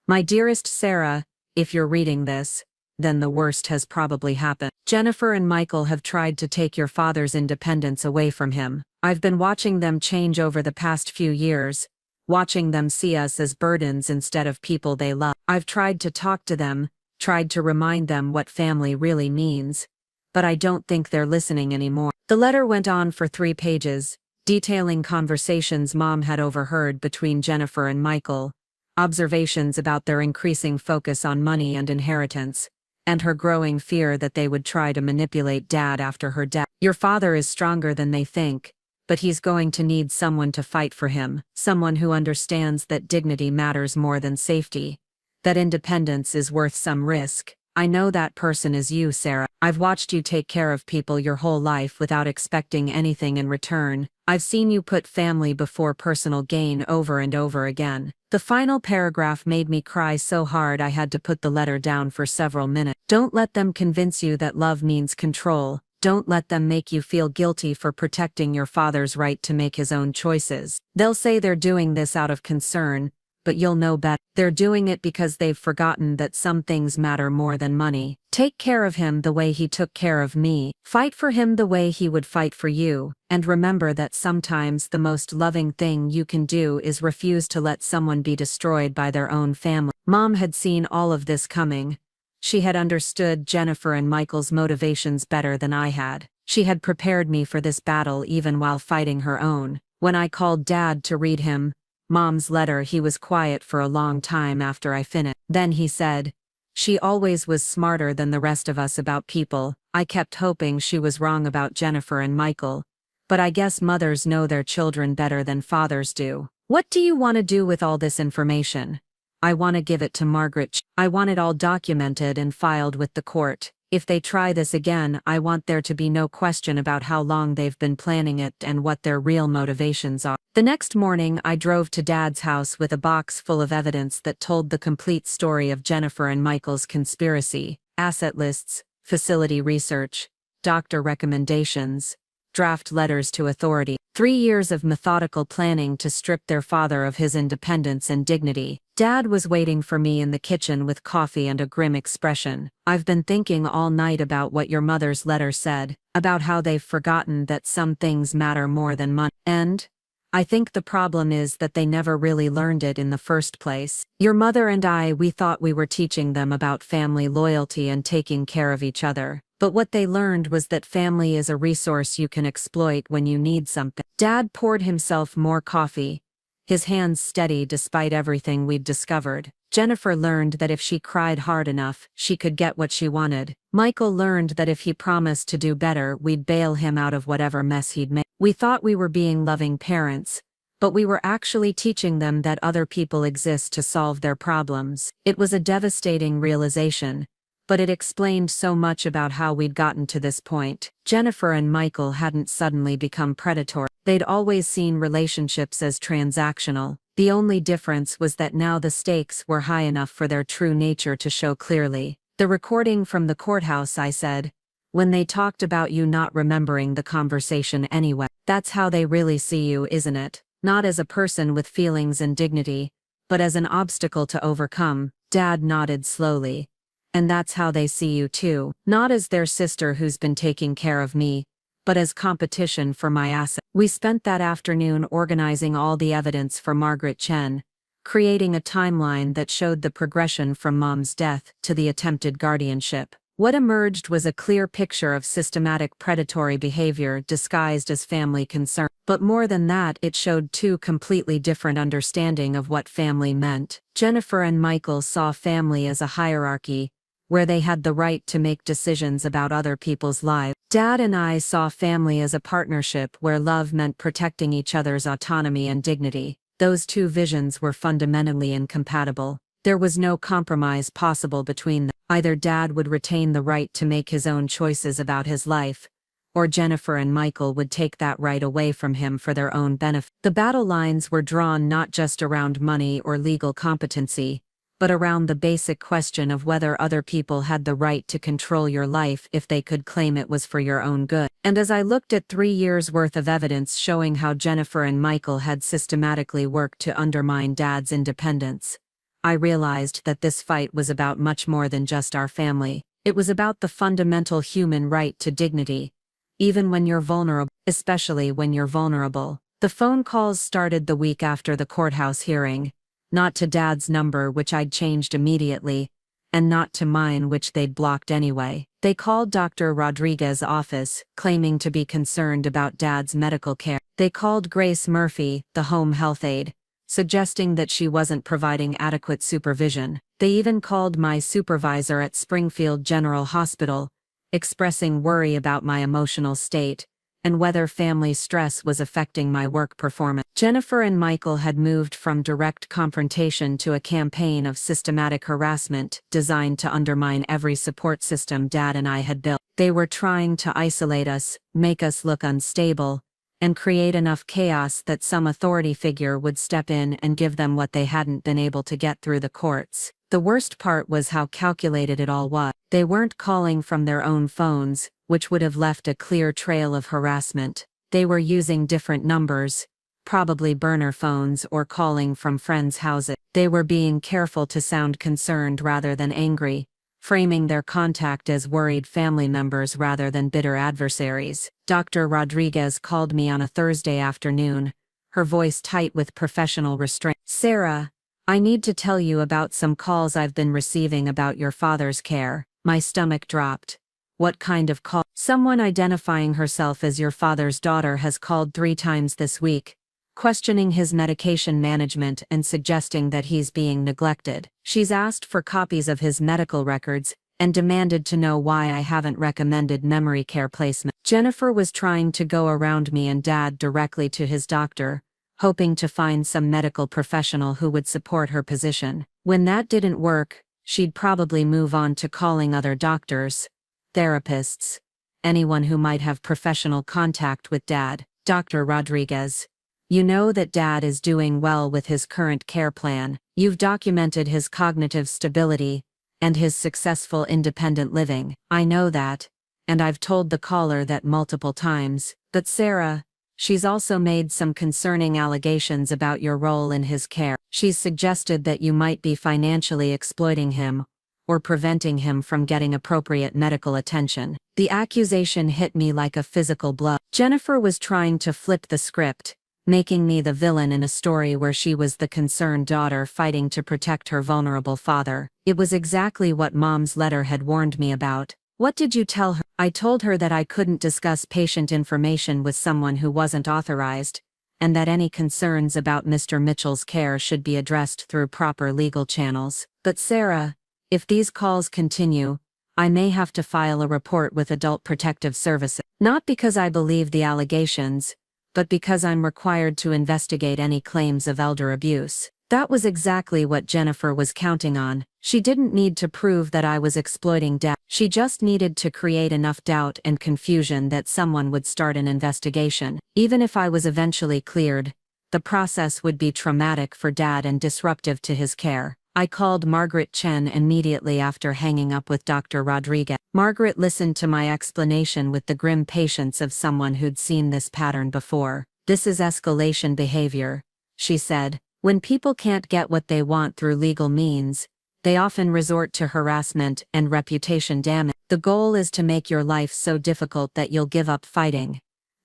My dearest Sarah, if you're reading this, then the worst has probably happened. Jennifer and Michael have tried to take your father's independence away from him. I've been watching them change over the past few years, watching them see us as burdens instead of people they love. I've tried to talk to them, tried to remind them what family really means, but I don't think they're listening anymore. The letter went on for 3 pages, detailing conversations Mom had overheard between Jennifer and Michael, observations about their increasing focus on money and inheritance, and her growing fear that they would try to manipulate Dad after her death. Your father is stronger than they think, but he's going to need someone to fight for him, someone who understands that dignity matters more than safety, that independence is worth some risk. I know that person is you, Sarah. I've watched you take care of people your whole life without expecting anything in return. I've seen you put family before personal gain over and over again. The final paragraph made me cry so hard I had to put the letter down for several minutes. Don't let them convince you that love means control. Don't let them make you feel guilty for protecting your father's right to make his own choices. They'll say they're doing this out of concern, but you'll know better. They're doing it because they've forgotten that some things matter more than money. Take care of him the way he took care of me. Fight for him the way he would fight for you. And remember that sometimes the most loving thing you can do is refuse to let someone be destroyed by their own family. Mom had seen all of this coming. She had understood Jennifer and Michael's motivations better than I had. She had prepared me for this battle even while fighting her own. When I called Dad to read him Mom's letter, he was quiet for a long time after I finished. Then he said, "She always was smarter than the rest of us about people." I kept hoping she was wrong about Jennifer and Michael, but I guess mothers know their children better than fathers do. What do you want to do with all this information? I want to give it to Margaret. I want it all documented and filed with the court. If they try this again, I want there to be no question about how long they've been planning it and what their real motivations are. The next morning, I drove to Dad's house with a box full of evidence that told the complete story of Jennifer and Michael's conspiracy: asset lists, facility research, doctor recommendations, draft letters to authority. 3 years of methodical planning to strip their father of his independence and dignity. Dad was waiting for me in the kitchen with coffee and a grim expression. "I've been thinking all night about what your mother's letter said, about how they've forgotten that some things matter more than money. And I think the problem is that they never really learned it in the first place. Your mother and we thought we were teaching them about family loyalty and taking care of each other. But what they learned was that family is a resource you can exploit when you need something." Dad poured himself more coffee, his hands steady despite everything we'd discovered. "Jennifer learned that if she cried hard enough, she could get what she wanted. Michael learned that if he promised to do better, we'd bail him out of whatever mess he'd made. We thought we were being loving parents, but we were actually teaching them that other people exist to solve their problems." It was a devastating realization, but it explained so much about how we'd gotten to this point. Jennifer and Michael hadn't suddenly become predatory. They'd always seen relationships as transactional. The only difference was that now the stakes were high enough for their true nature to show clearly. "The recording from the courthouse," I said, "when they talked about you not remembering the conversation anyway. That's how they really see you, isn't it? Not as a person with feelings and dignity, but as an obstacle to overcome." Dad nodded slowly. "And that's how they see you too. Not as their sister who's been taking care of me, but as competition for my asset." We spent that afternoon organizing all the evidence for Margaret Chen, creating a timeline that showed the progression from Mom's death to the attempted guardianship. What emerged was a clear picture of systematic predatory behavior disguised as family concern. But more than that, it showed two completely different understandings of what family meant. Jennifer and Michael saw family as a hierarchy, where they had the right to make decisions about other people's lives. Dad and I saw family as a partnership where love meant protecting each other's autonomy and dignity. Those two visions were fundamentally incompatible. There was no compromise possible between them. Either Dad would retain the right to make his own choices about his life, or Jennifer and Michael would take that right away from him for their own benefit. The battle lines were drawn not just around money or legal competency, but around the basic question of whether other people had the right to control your life if they could claim it was for your own good. And as I looked at 3 years' worth of evidence showing how Jennifer and Michael had systematically worked to undermine Dad's independence, I realized that this fight was about much more than just our family. It was about the fundamental human right to dignity, even when you're vulnerable, especially when you're vulnerable. The phone calls started the week after the courthouse hearing. Not to Dad's number, which I'd changed immediately, and not to mine, which they'd blocked anyway. They called Dr. Rodriguez's office, claiming to be concerned about Dad's medical care. They called Grace Murphy, the home health aide, suggesting that she wasn't providing adequate supervision. They even called my supervisor at Springfield General Hospital, expressing worry about my emotional state and whether family stress was affecting my work performance. Jennifer and Michael had moved from direct confrontation to a campaign of systematic harassment designed to undermine every support system Dad and I had built. They were trying to isolate us, make us look unstable, and create enough chaos that some authority figure would step in and give them what they hadn't been able to get through the courts. The worst part was how calculated it all was. They weren't calling from their own phones, which would have left a clear trail of harassment. They were using different numbers, probably burner phones, or calling from friends' houses. They were being careful to sound concerned rather than angry, framing their contact as worried family members rather than bitter adversaries. Dr. Rodriguez called me on a Thursday afternoon, her voice tight with professional restraint. "Sarah, I need to tell you about some calls I've been receiving about your father's care." My stomach dropped. "What kind of call?" "Someone identifying herself as your father's daughter has called 3 times this week, questioning his medication management and suggesting that he's being neglected. She's asked for copies of his medical records and demanded to know why I haven't recommended memory care placement." Jennifer was trying to go around me and Dad directly to his doctor, hoping to find some medical professional who would support her position. When that didn't work, she'd probably move on to calling other doctors, therapists, anyone who might have professional contact with Dad. "Dr. Rodriguez, you know that Dad is doing well with his current care plan. You've documented his cognitive stability and his successful independent living. I know that, and I've told the caller that multiple times. But Sarah, she's also made some concerning allegations about your role in his care. She's suggested that you might be financially exploiting him, or preventing him from getting appropriate medical attention. The accusation hit me like a physical blow. Jennifer was trying to flip the script, making me the villain in a story where she was the concerned daughter fighting to protect her vulnerable father. It was exactly what Mom's letter had warned me about. What did you tell her? I told her that I couldn't discuss patient information with someone who wasn't authorized, and that any concerns about Mr. Mitchell's care should be addressed through proper legal channels. But Sarah, if these calls continue, I may have to file a report with Adult Protective Services. Not because I believe the allegations, but because I'm required to investigate any claims of elder abuse. That was exactly what Jennifer was counting on. She didn't need to prove that I was exploiting Dad. She just needed to create enough doubt and confusion that someone would start an investigation. Even if I was eventually cleared, the process would be traumatic for Dad and disruptive to his care. I called Margaret Chen immediately after hanging up with Dr. Rodriguez. Margaret listened to my explanation with the grim patience of someone who'd seen this pattern before. This is escalation behavior, she said. When people can't get what they want through legal means, they often resort to harassment and reputation damage. The goal is to make your life so difficult that you'll give up fighting.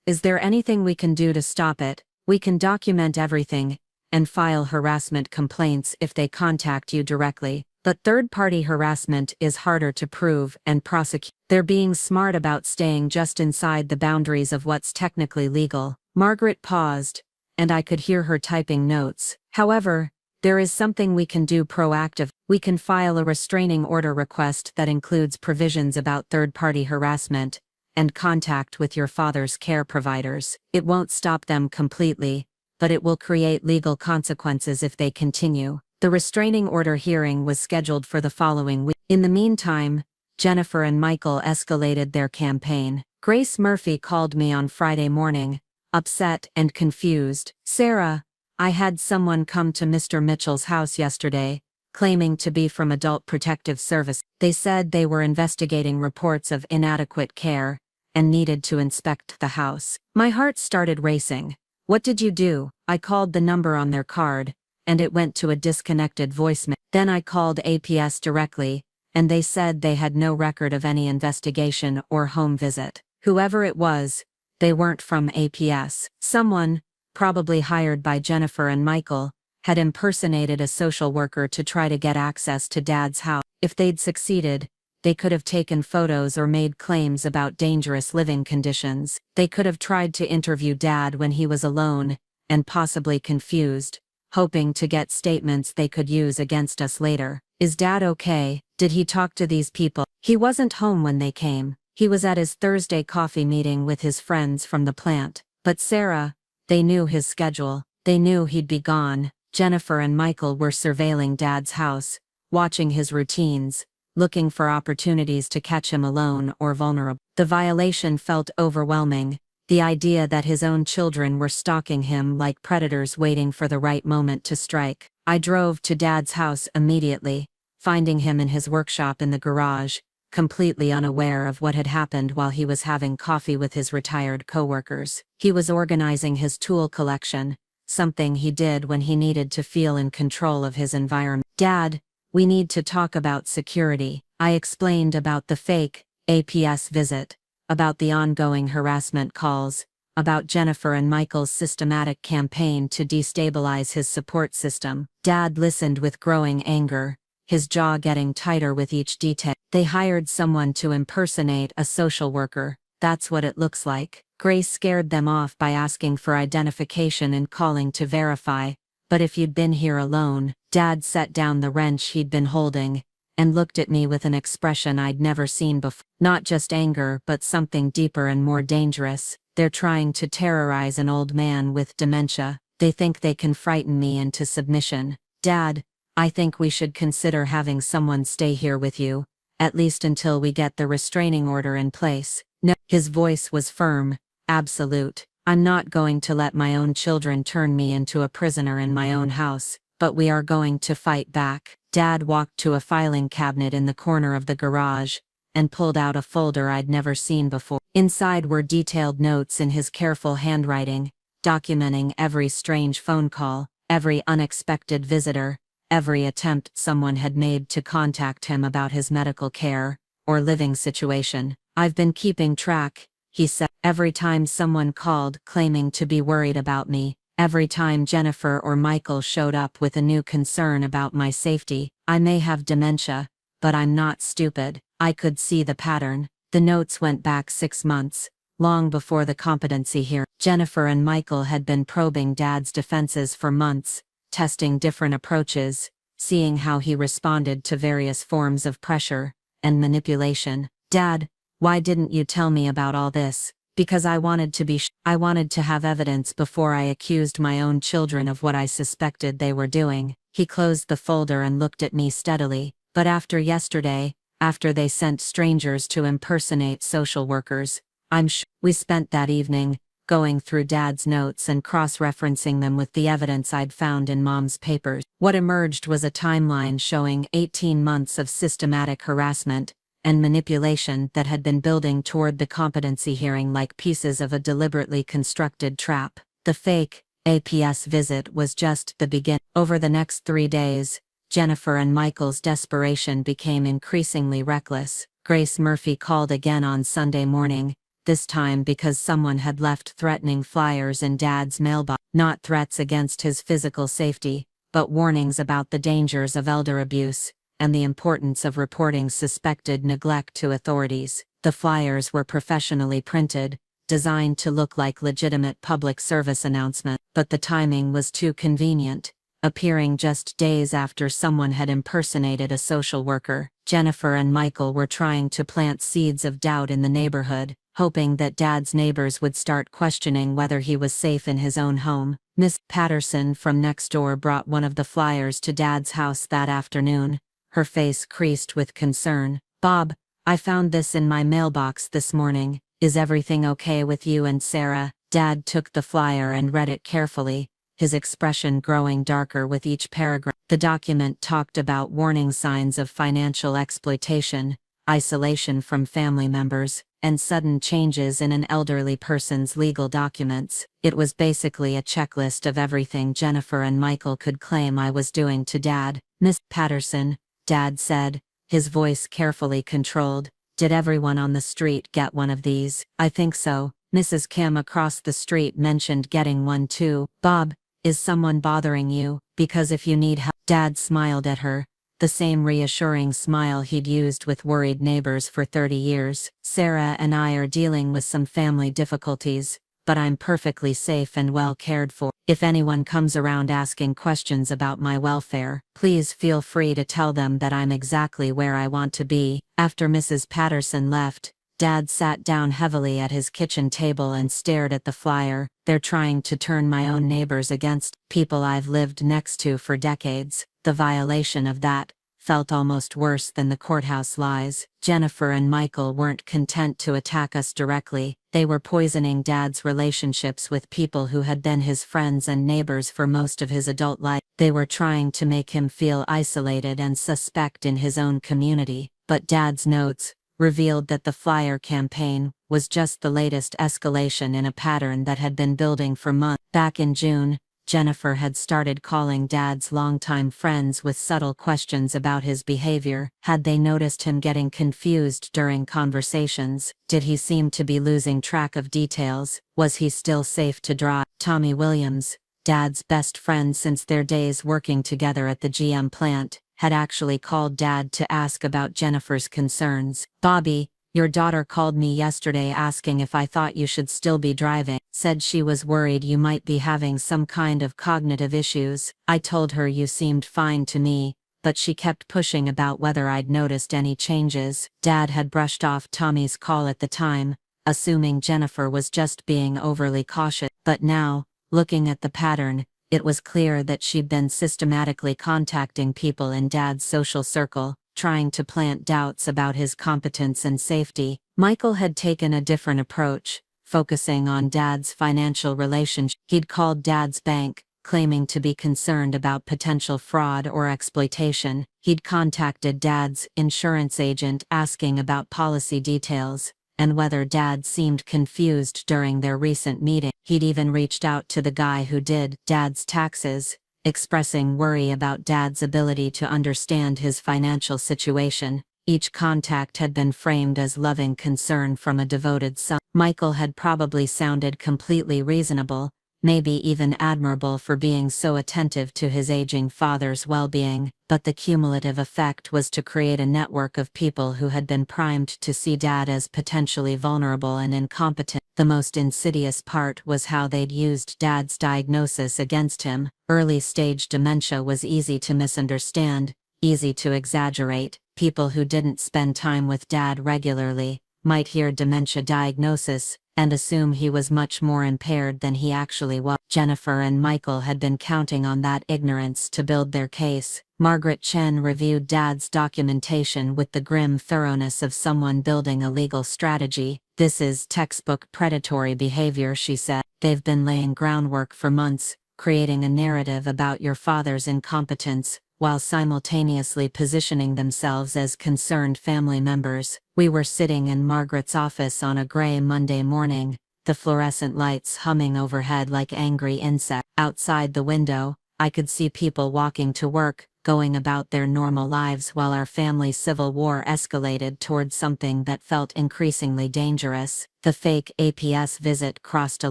Is there anything we can do to stop it? We can document everything and file harassment complaints if they contact you directly. But third-party harassment is harder to prove and prosecute. They're being smart about staying just inside the boundaries of what's technically legal. Margaret paused, and I could hear her typing notes. However, there is something we can do proactive. We can file a restraining order request that includes provisions about third-party harassment and contact with your father's care providers. It won't stop them completely, but it will create legal consequences if they continue. The restraining order hearing was scheduled for the following week. In the meantime, Jennifer and Michael escalated their campaign. Grace Murphy called me on Friday morning, upset and confused. Sarah, I had someone come to Mr. Mitchell's house yesterday, claiming to be from Adult Protective Service. They said they were investigating reports of inadequate care and needed to inspect the house. My heart started racing. What did you do? I called the number on their card, and it went to a disconnected voicemail. Then I called APS directly, and they said they had no record of any investigation or home visit. Whoever it was, they weren't from APS. Someone, probably hired by Jennifer and Michael, had impersonated a social worker to try to get access to Dad's house. If they'd succeeded, they could have taken photos or made claims about dangerous living conditions. They could have tried to interview Dad when he was alone, and possibly confused, hoping to get statements they could use against us later. Is Dad okay? Did he talk to these people? He wasn't home when they came. He was at his Thursday coffee meeting with his friends from the plant. But Sarah, they knew his schedule. They knew he'd be gone. Jennifer and Michael were surveilling Dad's house, watching his routines, looking for opportunities to catch him alone or vulnerable. The violation felt overwhelming, the idea that his own children were stalking him like predators waiting for the right moment to strike. I drove to Dad's house immediately, finding him in his workshop in the garage, completely unaware of what had happened while he was having coffee with his retired coworkers. He was organizing his tool collection, something he did when he needed to feel in control of his environment. Dad, we need to talk about security. I explained about the fake APS visit, about the ongoing harassment calls, about Jennifer and Michael's systematic campaign to destabilize his support system. Dad listened with growing anger, his jaw getting tighter with each detail. They hired someone to impersonate a social worker. That's what it looks like. Grace scared them off by asking for identification and calling to verify. But if you'd been here alone, Dad set down the wrench he'd been holding, and looked at me with an expression I'd never seen before. Not just anger, but something deeper and more dangerous. They're trying to terrorize an old man with dementia. They think they can frighten me into submission. Dad, I think we should consider having someone stay here with you, at least until we get the restraining order in place. No, his voice was firm, absolute. I'm not going to let my own children turn me into a prisoner in my own house, but we are going to fight back. Dad walked to a filing cabinet in the corner of the garage, and pulled out a folder I'd never seen before. Inside were detailed notes in his careful handwriting, documenting every strange phone call, every unexpected visitor, every attempt someone had made to contact him about his medical care or living situation. "I've been keeping track," he said. "Every time someone called claiming to be worried about me, every time Jennifer or Michael showed up with a new concern about my safety. I may have dementia, but I'm not stupid." I could see the pattern. The notes went back 6 months, long before the competency hearing. Jennifer and Michael had been probing Dad's defenses for months, testing different approaches, seeing how he responded to various forms of pressure and manipulation. "Dad, why didn't you tell me about all this?" "Because I wanted to be I wanted to have evidence before I accused my own children of what I suspected they were doing." He closed the folder and looked at me steadily. "But after yesterday, after they sent strangers to impersonate social workers, I'm sure." We spent that evening going through Dad's notes and cross-referencing them with the evidence I'd found in Mom's papers. What emerged was a timeline showing 18 months of systematic harassment and manipulation that had been building toward the competency hearing like pieces of a deliberately constructed trap. The fake APS visit was just the beginning. Over the next 3 days, Jennifer and Michael's desperation became increasingly reckless. Grace Murphy called again on Sunday morning, this time because someone had left threatening flyers in Dad's mailbox. Not threats against his physical safety, but warnings about the dangers of elder abuse and the importance of reporting suspected neglect to authorities. The flyers were professionally printed, designed to look like legitimate public service announcements, but the timing was too convenient, appearing just days after someone had impersonated a social worker. Jennifer and Michael were trying to plant seeds of doubt in the neighborhood, hoping that Dad's neighbors would start questioning whether he was safe in his own home. Miss Patterson from next door brought one of the flyers to Dad's house that afternoon, her face creased with concern. "Bob, I found this in my mailbox this morning. Is everything okay with you and Sarah?" Dad took the flyer and read it carefully, his expression growing darker with each paragraph. The document talked about warning signs of financial exploitation, isolation from family members, and sudden changes in an elderly person's legal documents. It was basically a checklist of everything Jennifer and Michael could claim I was doing to Dad. "Miss Patterson," Dad said, his voice carefully controlled, "did everyone on the street get one of these?" "I think so. Mrs. Kim across the street mentioned getting one too." "Bob, is someone bothering you? Because if you need help." Dad smiled at her, the same reassuring smile he'd used with worried neighbors for 30 years. "Sarah and I are dealing with some family difficulties, but I'm perfectly safe and well cared for. If anyone comes around asking questions about my welfare, please feel free to tell them that I'm exactly where I want to be." After Mrs. Patterson left, Dad sat down heavily at his kitchen table and stared at the flyer. "They're trying to turn my own neighbors against people I've lived next to for decades." The violation of that felt almost worse than the courthouse lies. Jennifer and Michael weren't content to attack us directly. They were poisoning Dad's relationships with people who had been his friends and neighbors for most of his adult life. They were trying to make him feel isolated and suspect in his own community. But Dad's notes revealed that the flyer campaign was just the latest escalation in a pattern that had been building for months. Back in June, Jennifer had started calling Dad's longtime friends with subtle questions about his behavior. Had they noticed him getting confused during conversations? Did he seem to be losing track of details? Was he still safe to drive? Tommy Williams, Dad's best friend since their days working together at the GM plant, had actually called Dad to ask about Jennifer's concerns. "Bobby, your daughter called me yesterday asking if I thought you should still be driving. Said she was worried you might be having some kind of cognitive issues. I told her you seemed fine to me, but she kept pushing about whether I'd noticed any changes." Dad had brushed off Tommy's call at the time, assuming Jennifer was just being overly cautious. But now, looking at the pattern, it was clear that she'd been systematically contacting people in Dad's social circle, trying to plant doubts about his competence and safety. Michael had taken a different approach, focusing on Dad's financial relationship. He'd called Dad's bank, claiming to be concerned about potential fraud or exploitation. He'd contacted Dad's insurance agent asking about policy details, and whether Dad seemed confused during their recent meeting. He'd even reached out to the guy who did Dad's taxes, expressing worry about Dad's ability to understand his financial situation. Each contact had been framed as loving concern from a devoted son. Michael had probably sounded completely reasonable, maybe even admirable for being so attentive to his aging father's well-being, but the cumulative effect was to create a network of people who had been primed to see Dad as potentially vulnerable and incompetent. The most insidious part was how they'd used Dad's diagnosis against him. Early-stage dementia was easy to misunderstand, easy to exaggerate. People who didn't spend time with Dad regularly might hear dementia diagnosis and assume he was much more impaired than he actually was. Jennifer and Michael had been counting on that ignorance to build their case. Margaret Chen reviewed Dad's documentation with the grim thoroughness of someone building a legal strategy. "This is textbook predatory behavior," she said. "They've been laying groundwork for months, creating a narrative about your father's incompetence, while simultaneously positioning themselves as concerned family members." We were sitting in Margaret's office on a gray Monday morning, the fluorescent lights humming overhead like angry insects. Outside the window, I could see people walking to work, going about their normal lives while our family civil war escalated towards something that felt increasingly dangerous. "The fake APS visit crossed a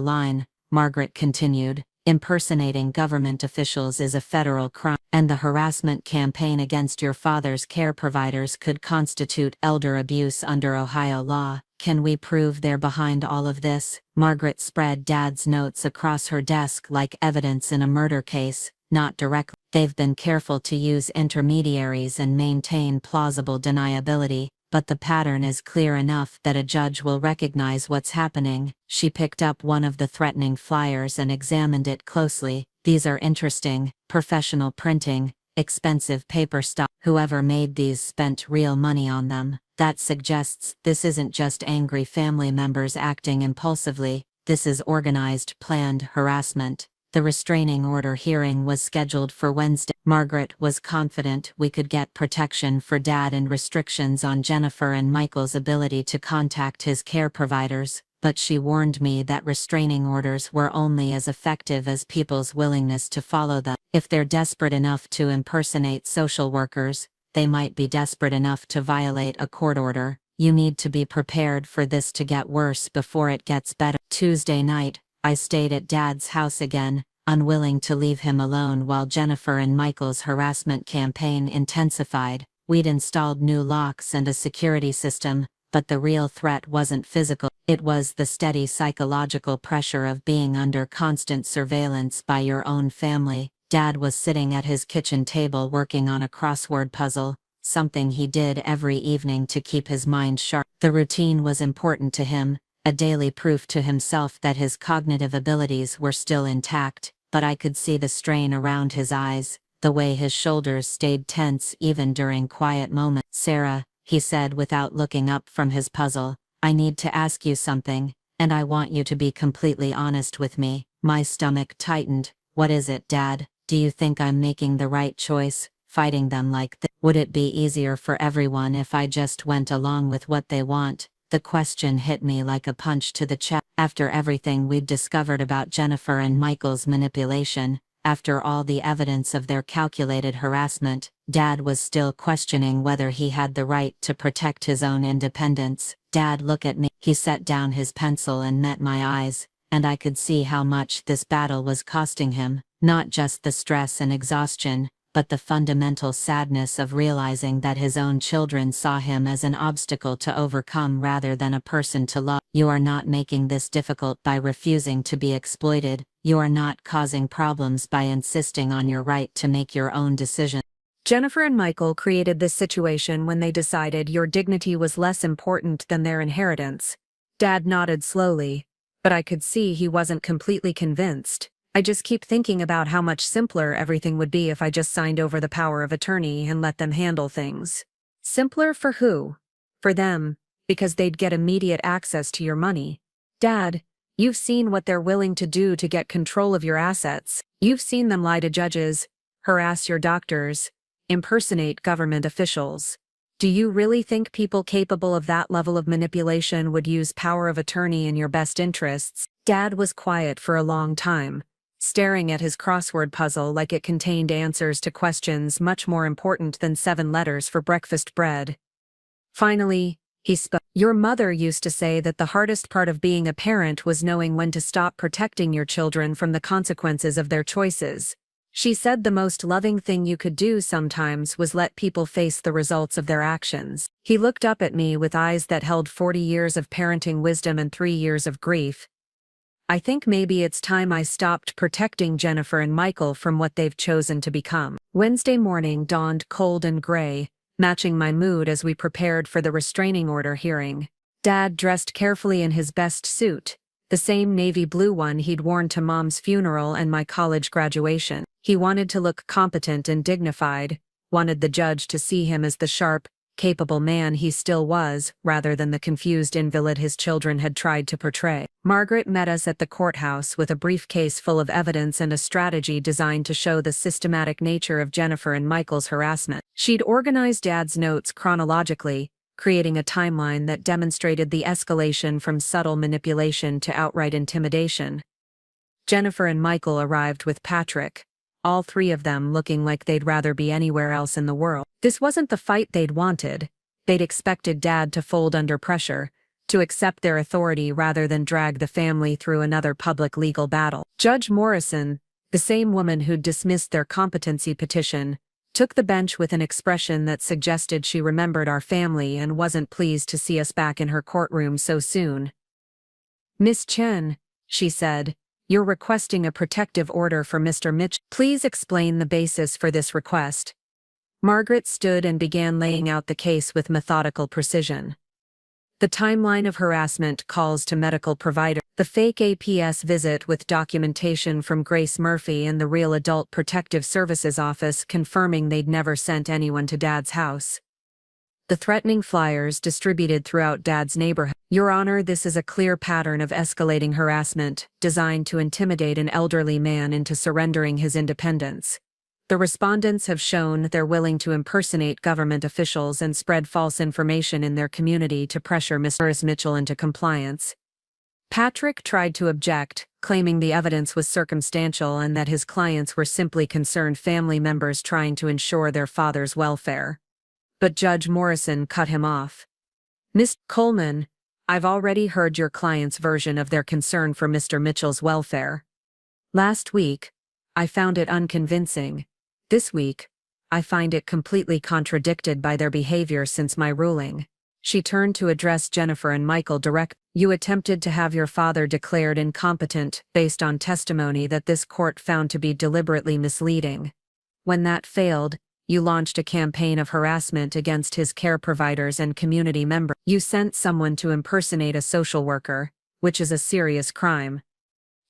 line," Margaret continued. "Impersonating government officials is a federal crime, and the harassment campaign against your father's care providers could constitute elder abuse under Ohio law. Can we prove they're behind all of this?" Margaret spread Dad's notes across her desk like evidence in a murder case. "Not directly. They've been careful to use intermediaries and maintain plausible deniability, but the pattern is clear enough that a judge will recognize what's happening." She picked up one of the threatening flyers and examined it closely. "These are interesting. Professional printing, expensive paper stock. Whoever made these spent real money on them. That suggests this isn't just angry family members acting impulsively. This is organized, planned harassment." The restraining order hearing was scheduled for Wednesday. Margaret was confident we could get protection for Dad and restrictions on Jennifer and Michael's ability to contact his care providers, but she warned me that restraining orders were only as effective as people's willingness to follow them. If they're desperate enough to impersonate social workers, they might be desperate enough to violate a court order. You need to be prepared for this to get worse before it gets better. Tuesday night, I stayed at Dad's house again, unwilling to leave him alone while Jennifer and Michael's harassment campaign intensified. We'd installed new locks and a security system, but the real threat wasn't physical. It was the steady psychological pressure of being under constant surveillance by your own family. Dad was sitting at his kitchen table working on a crossword puzzle, something he did every evening to keep his mind sharp. The routine was important to him, a daily proof to himself that his cognitive abilities were still intact, but I could see the strain around his eyes, the way his shoulders stayed tense even during quiet moments. "Sarah," he said without looking up from his puzzle, "I need to ask you something, and I want you to be completely honest with me." My stomach tightened. "What is it, Dad? Do you think I'm making the right choice, fighting them like this? Would it be easier for everyone if I just went along with what they want?" The question hit me like a punch to the chest. After everything we'd discovered about Jennifer and Michael's manipulation, after all the evidence of their calculated harassment, Dad was still questioning whether he had the right to protect his own independence. "Dad, look at me." He set down his pencil and met my eyes, and I could see how much this battle was costing him. Not just the stress and exhaustion, but the fundamental sadness of realizing that his own children saw him as an obstacle to overcome rather than a person to love. "You are not making this difficult by refusing to be exploited. You are not causing problems by insisting on your right to make your own decisions." Jennifer and Michael created this situation when they decided your dignity was less important than their inheritance. Dad nodded slowly, but I could see he wasn't completely convinced. "I just keep thinking about how much simpler everything would be if I just signed over the power of attorney and let them handle things." Simpler for who? For them, because they'd get immediate access to your money. "Dad, You've seen what they're willing to do to get control of your assets. You've seen them lie to judges, harass your doctors, impersonate government officials. Do you really think people capable of that level of manipulation would use power of attorney in your best interests? Dad was quiet for a long time, staring at his crossword puzzle like it contained answers to questions much more important than 7 letters for breakfast bread. Finally, he spoke. Your mother used to say that the hardest part of being a parent was knowing when to stop protecting your children from the consequences of their choices. She said the most loving thing you could do sometimes was let people face the results of their actions. He looked up at me with eyes that held 40 years of parenting wisdom and 3 years of grief. I think maybe it's time I stopped protecting Jennifer and Michael from what they've chosen to become. Wednesday morning dawned cold and gray, matching my mood as we prepared for the restraining order hearing. Dad dressed carefully in his best suit, the same navy blue one he'd worn to Mom's funeral and my college graduation. He wanted to look competent and dignified, wanted the judge to see him as the sharp, capable man he still was, rather than the confused invalid his children had tried to portray. Margaret met us at the courthouse with a briefcase full of evidence and a strategy designed to show the systematic nature of Jennifer and Michael's harassment. She'd organized Dad's notes chronologically, creating a timeline that demonstrated the escalation from subtle manipulation to outright intimidation. Jennifer and Michael arrived with Patrick, all 3 of them looking like they'd rather be anywhere else in the world. This wasn't the fight they'd wanted. They'd expected Dad to fold under pressure, to accept their authority rather than drag the family through another public legal battle. Judge Morrison, the same woman who'd dismissed their competency petition, took the bench with an expression that suggested she remembered our family and wasn't pleased to see us back in her courtroom so soon. Miss Chen, she said, you're requesting a protective order for Mr. Mitchell. Please explain the basis for this request. Margaret stood and began laying out the case with methodical precision. The timeline of harassment calls to medical provider, the fake APS visit with documentation from Grace Murphy and the real Adult Protective Services office confirming they'd never sent anyone to Dad's house. The threatening flyers distributed throughout Dad's neighborhood. Your Honor, this is a clear pattern of escalating harassment, designed to intimidate an elderly man into surrendering his independence. The respondents have shown they're willing to impersonate government officials and spread false information in their community to pressure Mr. Mitchell into compliance. Patrick tried to object, claiming the evidence was circumstantial and that his clients were simply concerned family members trying to ensure their father's welfare. But Judge Morrison cut him off. Ms. Coleman, I've already heard your client's version of their concern for Mr. Mitchell's welfare. Last week, I found it unconvincing. This week, I find it completely contradicted by their behavior since my ruling. She turned to address Jennifer and Michael direct. You attempted to have your father declared incompetent based on testimony that this court found to be deliberately misleading. When that failed, you launched a campaign of harassment against his care providers and community members. You sent someone to impersonate a social worker, which is a serious crime.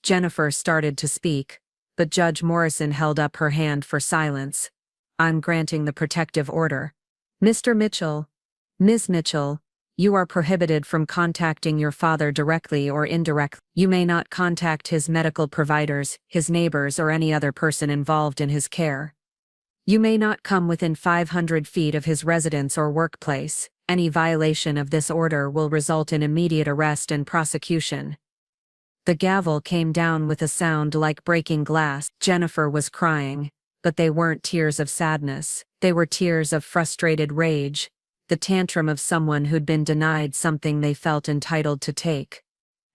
Jennifer started to speak, but Judge Morrison held up her hand for silence. I'm granting the protective order. Mr. Mitchell, Ms. Mitchell, you are prohibited from contacting your father directly or indirectly. You may not contact his medical providers, his neighbors, or any other person involved in his care. You may not come within 500 feet of his residence or workplace. Any violation of this order will result in immediate arrest and prosecution. The gavel came down with a sound like breaking glass. Jennifer was crying, but they weren't tears of sadness. They were tears of frustrated rage, the tantrum of someone who'd been denied something they felt entitled to take.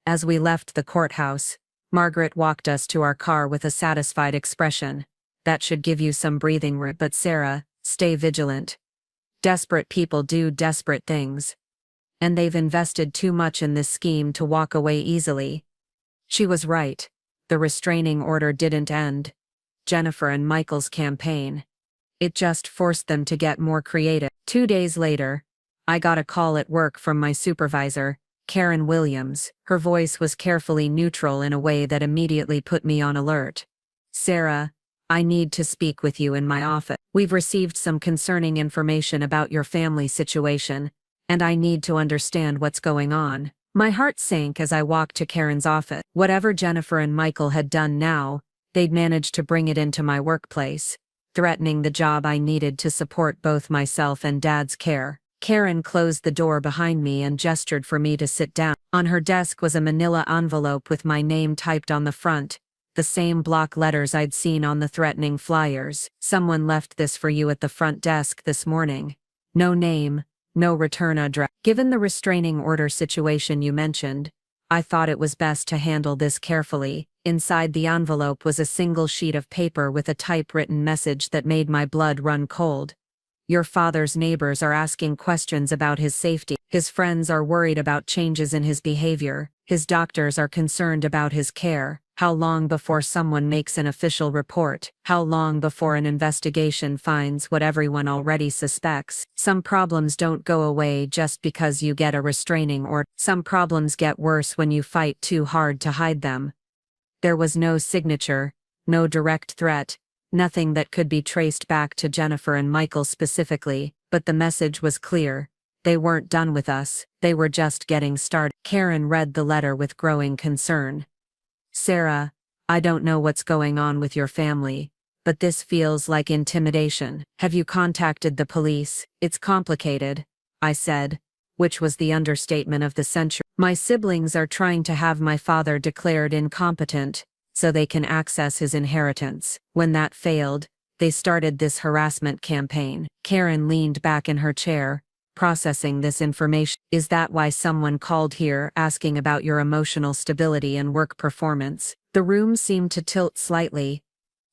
As we left the courthouse, Margaret walked us to our car with a satisfied expression. That should give you some breathing room. But Sarah, stay vigilant. Desperate people do desperate things. And they've invested too much in this scheme to walk away easily. She was right. The restraining order didn't end Jennifer and Michael's campaign. It just forced them to get more creative. 2 days later, I got a call at work from my supervisor, Karen Williams. Her voice was carefully neutral in a way that immediately put me on alert. Sarah, I need to speak with you in my office. We've received some concerning information about your family situation, and I need to understand what's going on. My heart sank as I walked to Karen's office. Whatever Jennifer and Michael had done now, they'd managed to bring it into my workplace, threatening the job I needed to support both myself and Dad's care. Karen closed the door behind me and gestured for me to sit down. On her desk was a manila envelope with my name typed on the front, the same block letters I'd seen on the threatening flyers. "Someone left this for you at the front desk this morning. No name, no return address." Given the restraining order situation you mentioned, I thought it was best to handle this carefully. Inside the envelope was a single sheet of paper with a typewritten message that made my blood run cold. "Your father's neighbors are asking questions about his safety. His friends are worried about changes in his behavior. His doctors are concerned about his care. How long before someone makes an official report? How long before an investigation finds what everyone already suspects? Some problems don't go away just because you get a restraining order. Some problems get worse when you fight too hard to hide them." There was no signature, no direct threat, nothing that could be traced back to Jennifer and Michael specifically, but the message was clear. They weren't done with us, they were just getting started. Karen read the letter with growing concern. "Sarah, I don't know what's going on with your family, but this feels like intimidation. Have you contacted the police? It's complicated," I said, which was the understatement of the century. "My siblings are trying to have my father declared incompetent, so they can access his inheritance. When that failed, they started this harassment campaign." Karen leaned back in her chair, processing this information. "Is that why someone called here asking about your emotional stability and work performance?" The room seemed to tilt slightly.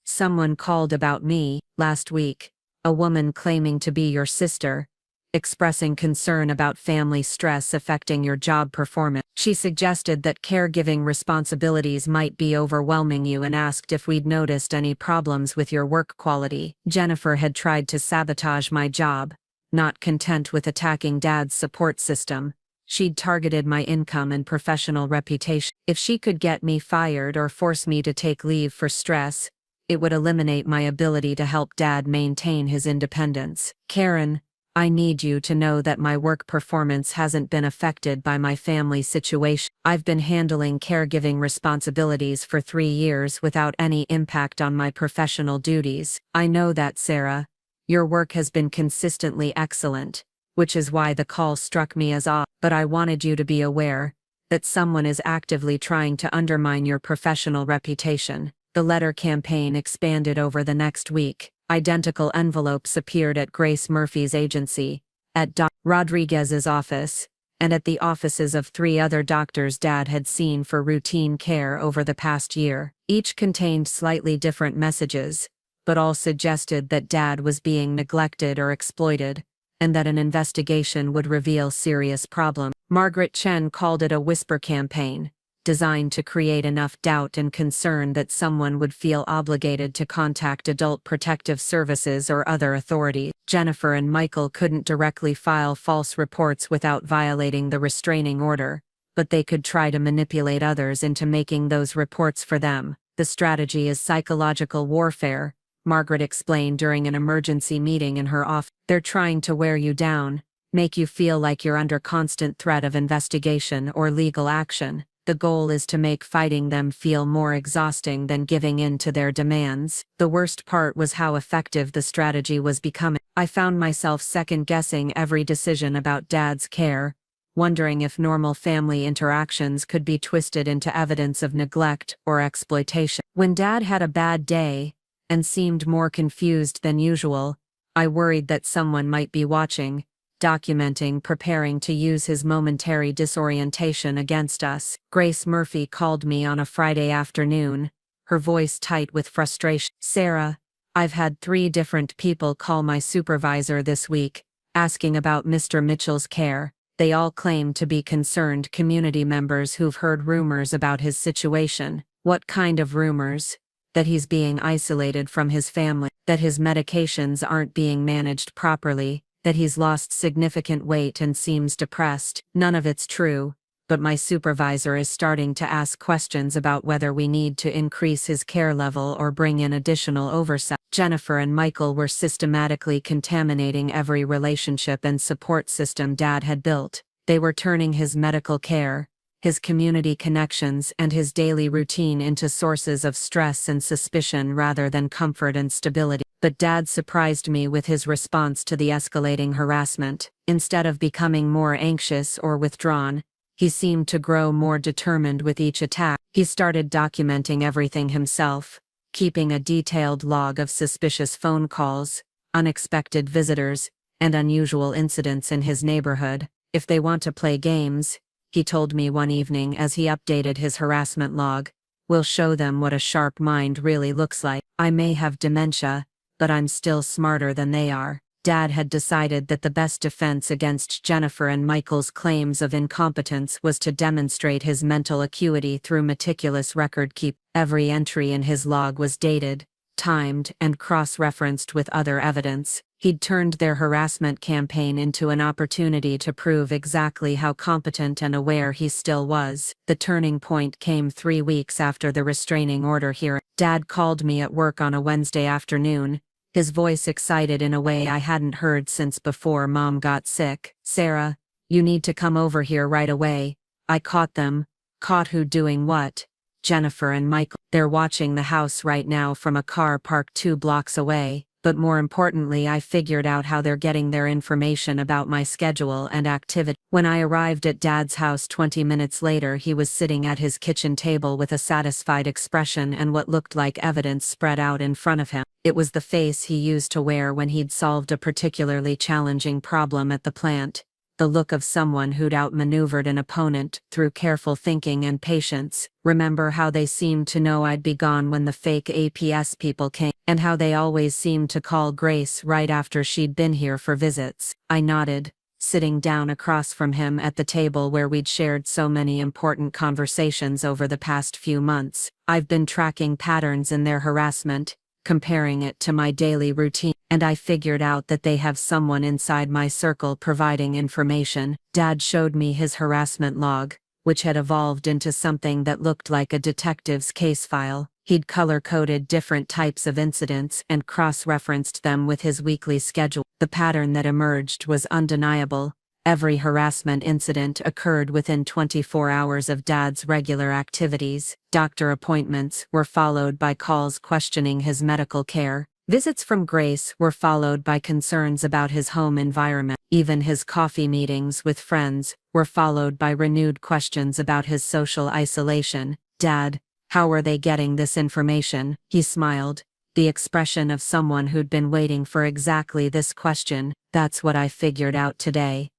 "Someone called about me, last week. A woman claiming to be your sister, expressing concern about family stress affecting your job performance. She suggested that caregiving responsibilities might be overwhelming you and asked if we'd noticed any problems with your work quality. Jennifer had tried to sabotage my job. Not content with attacking Dad's support system, she'd targeted my income and professional reputation. If she could get me fired or force me to take leave for stress, it would eliminate my ability to help Dad maintain his independence. Karen, I need you to know that my work performance hasn't been affected by my family situation. I've been handling caregiving responsibilities for 3 years without any impact on my professional duties. I know that, Sarah. Your work has been consistently excellent, which is why the call struck me as odd. But I wanted you to be aware that someone is actively trying to undermine your professional reputation." The letter campaign expanded over the next week. Identical envelopes appeared at Grace Murphy's agency, at Doc Rodriguez's office, and at the offices of 3 other doctors Dad had seen for routine care over the past year. Each contained slightly different messages, but all suggested that Dad was being neglected or exploited, and that an investigation would reveal serious problems. Margaret Chen called it a whisper campaign, designed to create enough doubt and concern that someone would feel obligated to contact Adult Protective Services or other authorities. Jennifer and Michael couldn't directly file false reports without violating the restraining order, but they could try to manipulate others into making those reports for them. "The strategy is psychological warfare," Margaret explained during an emergency meeting in her office. "They're trying to wear you down, make you feel like you're under constant threat of investigation or legal action. The goal is to make fighting them feel more exhausting than giving in to their demands." The worst part was how effective the strategy was becoming. I found myself second-guessing every decision about Dad's care, wondering if normal family interactions could be twisted into evidence of neglect or exploitation. When Dad had a bad day, and seemed more confused than usual, I worried that someone might be watching, documenting, preparing to use his momentary disorientation against us. Grace Murphy called me on a Friday afternoon, her voice tight with frustration. "Sarah, I've had 3 different people call my supervisor this week, asking about Mr. Mitchell's care. They all claim to be concerned community members who've heard rumors about his situation." "What kind of rumors?" "That he's being isolated from his family, that his medications aren't being managed properly, that he's lost significant weight and seems depressed." None of it's true, but my supervisor is starting to ask questions about whether we need to increase his care level or bring in additional oversight. Jennifer and Michael were systematically contaminating every relationship and support system Dad had built. They were turning his medical care, his community connections, and his daily routine into sources of stress and suspicion rather than comfort and stability. But Dad surprised me with his response to the escalating harassment. Instead of becoming more anxious or withdrawn, he seemed to grow more determined with each attack. He started documenting everything himself, keeping a detailed log of suspicious phone calls, unexpected visitors, and unusual incidents in his neighborhood. If they want to play games, he told me one evening as he updated his harassment log, we'll show them what a sharp mind really looks like. I may have dementia, but I'm still smarter than they are. Dad had decided that the best defense against Jennifer and Michael's claims of incompetence was to demonstrate his mental acuity through meticulous record keep. Every entry in his log was dated, timed, and cross-referenced with other evidence. He'd turned their harassment campaign into an opportunity to prove exactly how competent and aware he still was. The turning point came 3 weeks after the restraining order hearing. Dad called me at work on a Wednesday afternoon, his voice excited in a way I hadn't heard since before Mom got sick. "Sarah, you need to come over here right away. I caught them." "Caught who doing what?" "Jennifer and Michael. They're watching the house right now from a car parked 2 blocks away. But more importantly, I figured out how they're getting their information about my schedule and activity." When I arrived at Dad's house 20 minutes later, he was sitting at his kitchen table with a satisfied expression and what looked like evidence spread out in front of him. It was the face he used to wear when he'd solved a particularly challenging problem at the plant, the look of someone who'd outmaneuvered an opponent through careful thinking and patience. "Remember how they seemed to know I'd be gone when the fake APS people came, and how they always seemed to call Grace right after she'd been here for visits?" I nodded, sitting down across from him at the table where we'd shared so many important conversations over the past few months. "I've been tracking patterns in their harassment, comparing it to my daily routine, and I figured out that they have someone inside my circle providing information." Dad showed me his harassment log, which had evolved into something that looked like a detective's case file. He'd color-coded different types of incidents and cross-referenced them with his weekly schedule. The pattern that emerged was undeniable. Every harassment incident occurred within 24 hours of Dad's regular activities. Doctor appointments were followed by calls questioning his medical care. Visits from Grace were followed by concerns about his home environment. Even his coffee meetings with friends were followed by renewed questions about his social isolation. "Dad, how are they getting this information?" He smiled, the expression of someone who'd been waiting for exactly this question. "That's what I figured out today."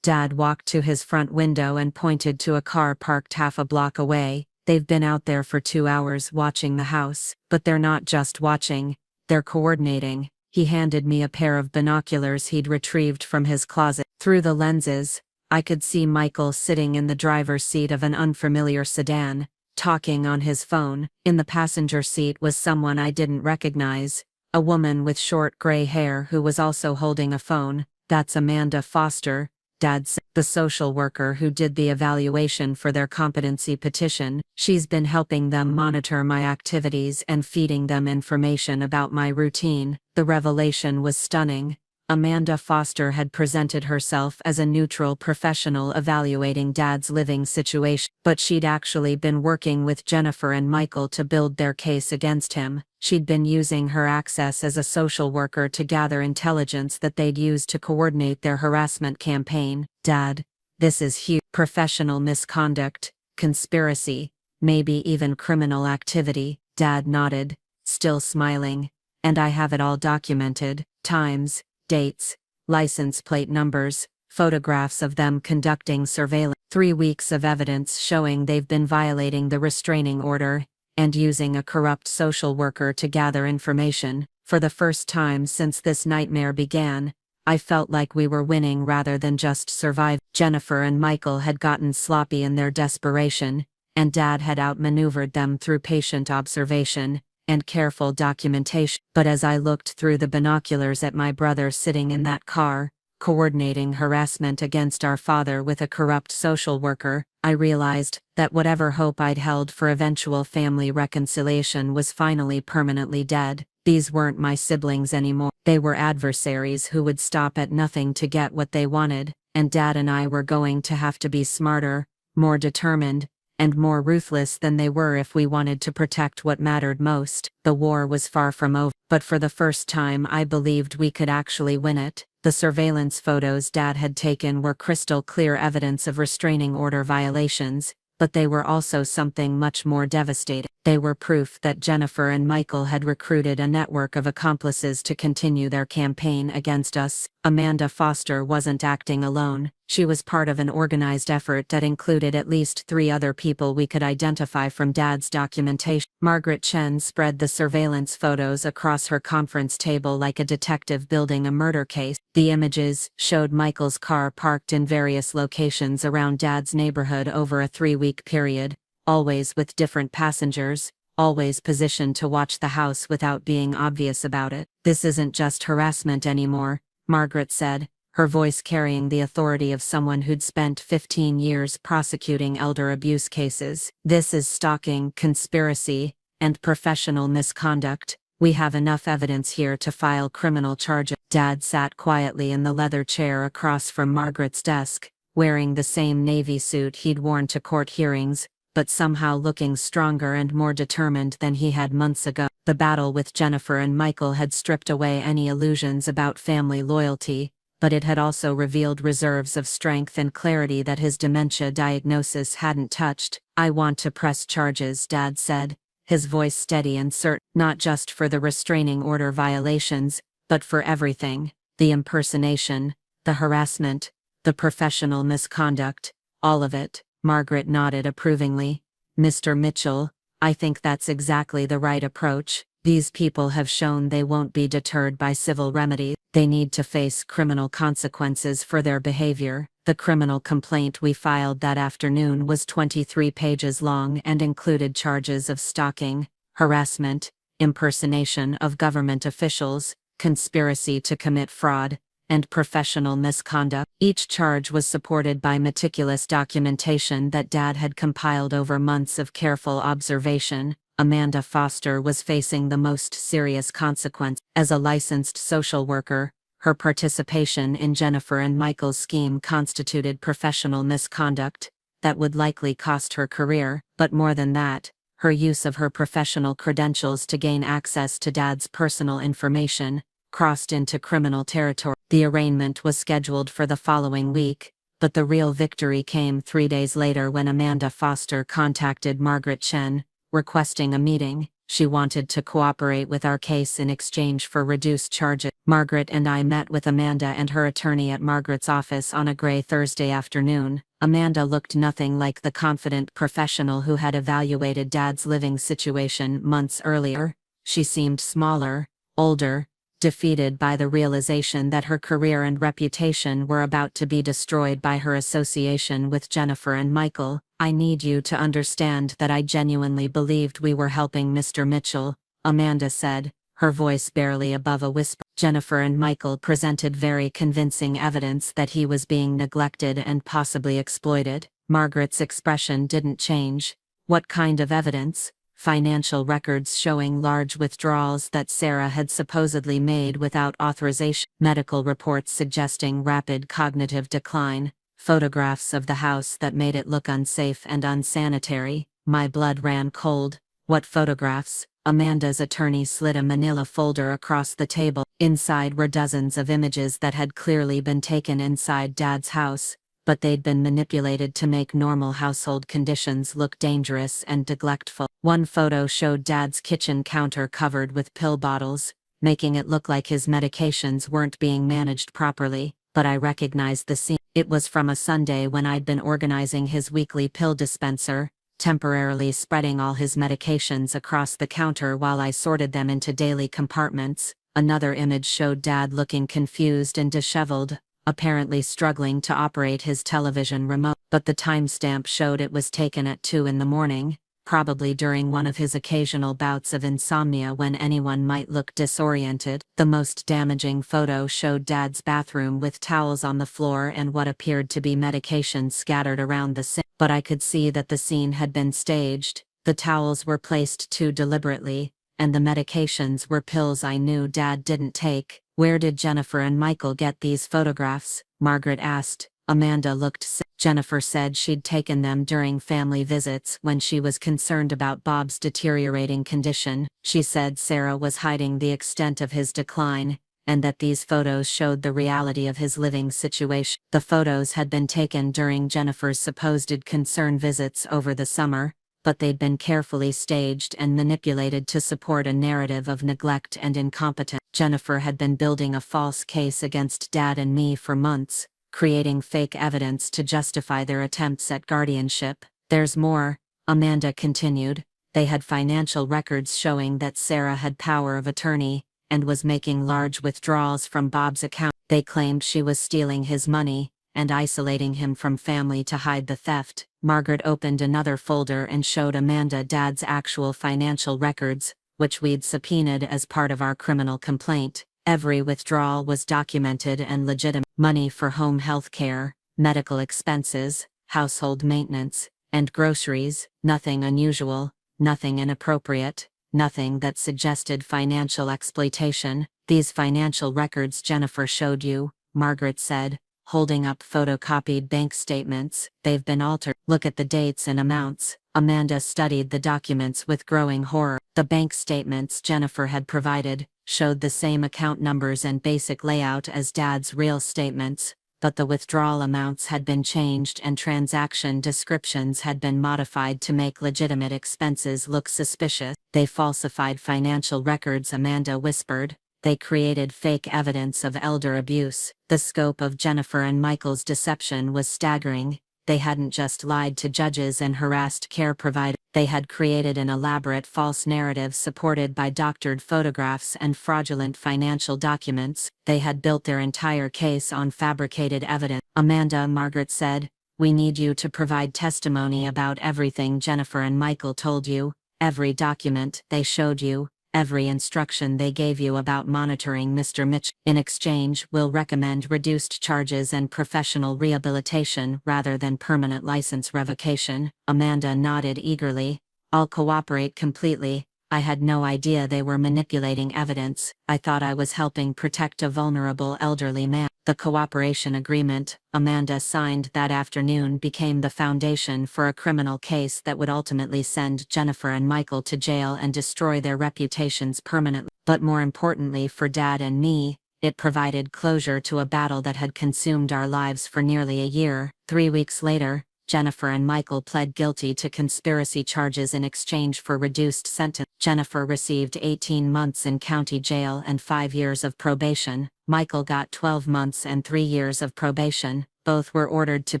Dad walked to his front window and pointed to a car parked half a block away. "They've been out there for 2 hours watching the house. But they're not just watching, they're coordinating." He handed me a pair of binoculars he'd retrieved from his closet. Through the lenses, I could see Michael sitting in the driver's seat of an unfamiliar sedan, talking on his phone. In the passenger seat was someone I didn't recognize, a woman with short gray hair who was also holding a phone. "That's Amanda Foster," Dad said, "the social worker who did the evaluation for their competency petition. She's been helping them monitor my activities and feeding them information about my routine." The revelation was stunning. Amanda Foster had presented herself as a neutral professional evaluating Dad's living situation, but she'd actually been working with Jennifer and Michael to build their case against him. She'd been using her access as a social worker to gather intelligence that they'd use to coordinate their harassment campaign. "Dad, this is huge. Professional misconduct, conspiracy, maybe even criminal activity." Dad nodded, still smiling. "And I have it all documented. Times, dates, license plate numbers, photographs of them conducting surveillance. 3 weeks of evidence showing they've been violating the restraining order and using a corrupt social worker to gather information." For the first time since this nightmare began, I felt like we were winning rather than just surviving. Jennifer and Michael had gotten sloppy in their desperation, and Dad had outmaneuvered them through patient observation and careful documentation. But as I looked through the binoculars at my brother sitting in that car, coordinating harassment against our father with a corrupt social worker, I realized that whatever hope I'd held for eventual family reconciliation was finally permanently dead. These weren't my siblings anymore. They were adversaries who would stop at nothing to get what they wanted, and Dad and I were going to have to be smarter, more determined, and more ruthless than they were if we wanted to protect what mattered most. The war was far from over, but for the first time I believed we could actually win it. The surveillance photos Dad had taken were crystal clear evidence of restraining order violations, but they were also something much more devastating. They were proof that Jennifer and Michael had recruited a network of accomplices to continue their campaign against us. Amanda Foster wasn't acting alone. She was part of an organized effort that included at least 3 other people we could identify from Dad's documentation. Margaret Chen spread the surveillance photos across her conference table like a detective building a murder case. The images showed Michael's car parked in various locations around Dad's neighborhood over a 3-week period, always with different passengers, always positioned to watch the house without being obvious about it. "This isn't just harassment anymore," Margaret said, her voice carrying the authority of someone who'd spent 15 years prosecuting elder abuse cases. "This is stalking, conspiracy, and professional misconduct. We have enough evidence here to file criminal charges." Dad sat quietly in the leather chair across from Margaret's desk, wearing the same navy suit he'd worn to court hearings, but somehow looking stronger and more determined than he had months ago. The battle with Jennifer and Michael had stripped away any illusions about family loyalty, but it had also revealed reserves of strength and clarity that his dementia diagnosis hadn't touched. "I want to press charges," Dad said, his voice steady and certain, "not just for the restraining order violations, but for everything: the impersonation, the harassment, the professional misconduct, all of it." Margaret nodded approvingly. "Mr. Mitchell, I think that's exactly the right approach. These people have shown they won't be deterred by civil remedies. They need to face criminal consequences for their behavior." The criminal complaint we filed that afternoon was 23 pages long and included charges of stalking, harassment, impersonation of government officials, conspiracy to commit fraud, and professional misconduct. Each charge was supported by meticulous documentation that Dad had compiled over months of careful observation. Amanda Foster was facing the most serious consequence. As a licensed social worker, her participation in Jennifer and Michael's scheme constituted professional misconduct that would likely cost her career, but more than that, her use of her professional credentials to gain access to Dad's personal information crossed into criminal territory. The arraignment was scheduled for the following week, but the real victory came 3 days later when Amanda Foster contacted Margaret Chen, requesting a meeting. She wanted to cooperate with our case in exchange for reduced charges. Margaret and I met with Amanda and her attorney at Margaret's office on a gray Thursday afternoon. Amanda looked nothing like the confident professional who had evaluated Dad's living situation months earlier. She seemed smaller, older, defeated by the realization that her career and reputation were about to be destroyed by her association with Jennifer and Michael. "I need you to understand that I genuinely believed we were helping Mr. Mitchell," Amanda said, her voice barely above a whisper. "Jennifer and Michael presented very convincing evidence that he was being neglected and possibly exploited." Margaret's expression didn't change. "What kind of evidence?" "Financial records showing large withdrawals that Sarah had supposedly made without authorization, medical reports suggesting rapid cognitive decline, photographs of the house that made it look unsafe and unsanitary." My blood ran cold. "What photographs?" Amanda's attorney slid a manila folder across the table. Inside were dozens of images that had clearly been taken inside Dad's house, but they'd been manipulated to make normal household conditions look dangerous and neglectful. One photo showed Dad's kitchen counter covered with pill bottles, making it look like his medications weren't being managed properly, but I recognized the scene. It was from a Sunday when I'd been organizing his weekly pill dispenser, temporarily spreading all his medications across the counter while I sorted them into daily compartments. Another image showed Dad looking confused and disheveled, apparently struggling to operate his television remote, but the timestamp showed it was taken at 2 in the morning, probably during one of his occasional bouts of insomnia when anyone might look disoriented. The most damaging photo showed Dad's bathroom with towels on the floor and what appeared to be medication scattered around the sink, but I could see that the scene had been staged. The towels were placed too deliberately, and the medications were pills I knew Dad didn't take. "Where did Jennifer and Michael get these photographs?" Margaret asked, Amanda looked sick. Jennifer said she'd taken them during family visits when she was concerned about Bob's deteriorating condition. She said Sarah was hiding the extent of his decline, and that these photos showed the reality of his living situation. The photos had been taken during Jennifer's supposed concern visits over the summer, but they'd been carefully staged and manipulated to support a narrative of neglect and incompetence. Jennifer had been building a false case against Dad and me for months, creating fake evidence to justify their attempts at guardianship. There's more, Amanda continued. They had financial records showing that Sarah had power of attorney and was making large withdrawals from Bob's account. They claimed she was stealing his money and isolating him from family to hide the theft. Margaret opened another folder and showed Amanda Dad's actual financial records, which we'd subpoenaed as part of our criminal complaint. Every withdrawal was documented and legitimate. Money for home health care, medical expenses, household maintenance, and groceries. Nothing unusual, nothing inappropriate, nothing that suggested financial exploitation. These financial records Jennifer showed you, Margaret said, holding up photocopied bank statements. They've been altered. Look at the dates and amounts. Amanda studied the documents with growing horror. The bank statements Jennifer had provided showed the same account numbers and basic layout as Dad's real statements, but the withdrawal amounts had been changed and transaction descriptions had been modified to make legitimate expenses look suspicious. They falsified financial records, Amanda whispered. They created fake evidence of elder abuse. The scope of Jennifer and Michael's deception was staggering. They hadn't just lied to judges and harassed care providers. They had created an elaborate false narrative supported by doctored photographs and fraudulent financial documents. They had built their entire case on fabricated evidence. Amanda, Margaret said, we need you to provide testimony about everything Jennifer and Michael told you, every document they showed you, every instruction they gave you about monitoring Mr. Mitchell. In exchange, we'll recommend reduced charges and professional rehabilitation rather than permanent license revocation. Amanda nodded eagerly. I'll cooperate completely. I had no idea they were manipulating evidence. I thought I was helping protect a vulnerable elderly man. The cooperation agreement Amanda signed that afternoon became the foundation for a criminal case that would ultimately send Jennifer and Michael to jail and destroy their reputations permanently. But more importantly for Dad and me, it provided closure to a battle that had consumed our lives for nearly a year. 3 weeks later, Jennifer and Michael pled guilty to conspiracy charges in exchange for reduced sentence. Jennifer received 18 months in county jail and 5 years of probation. Michael got 12 months and 3 years of probation. Both were ordered to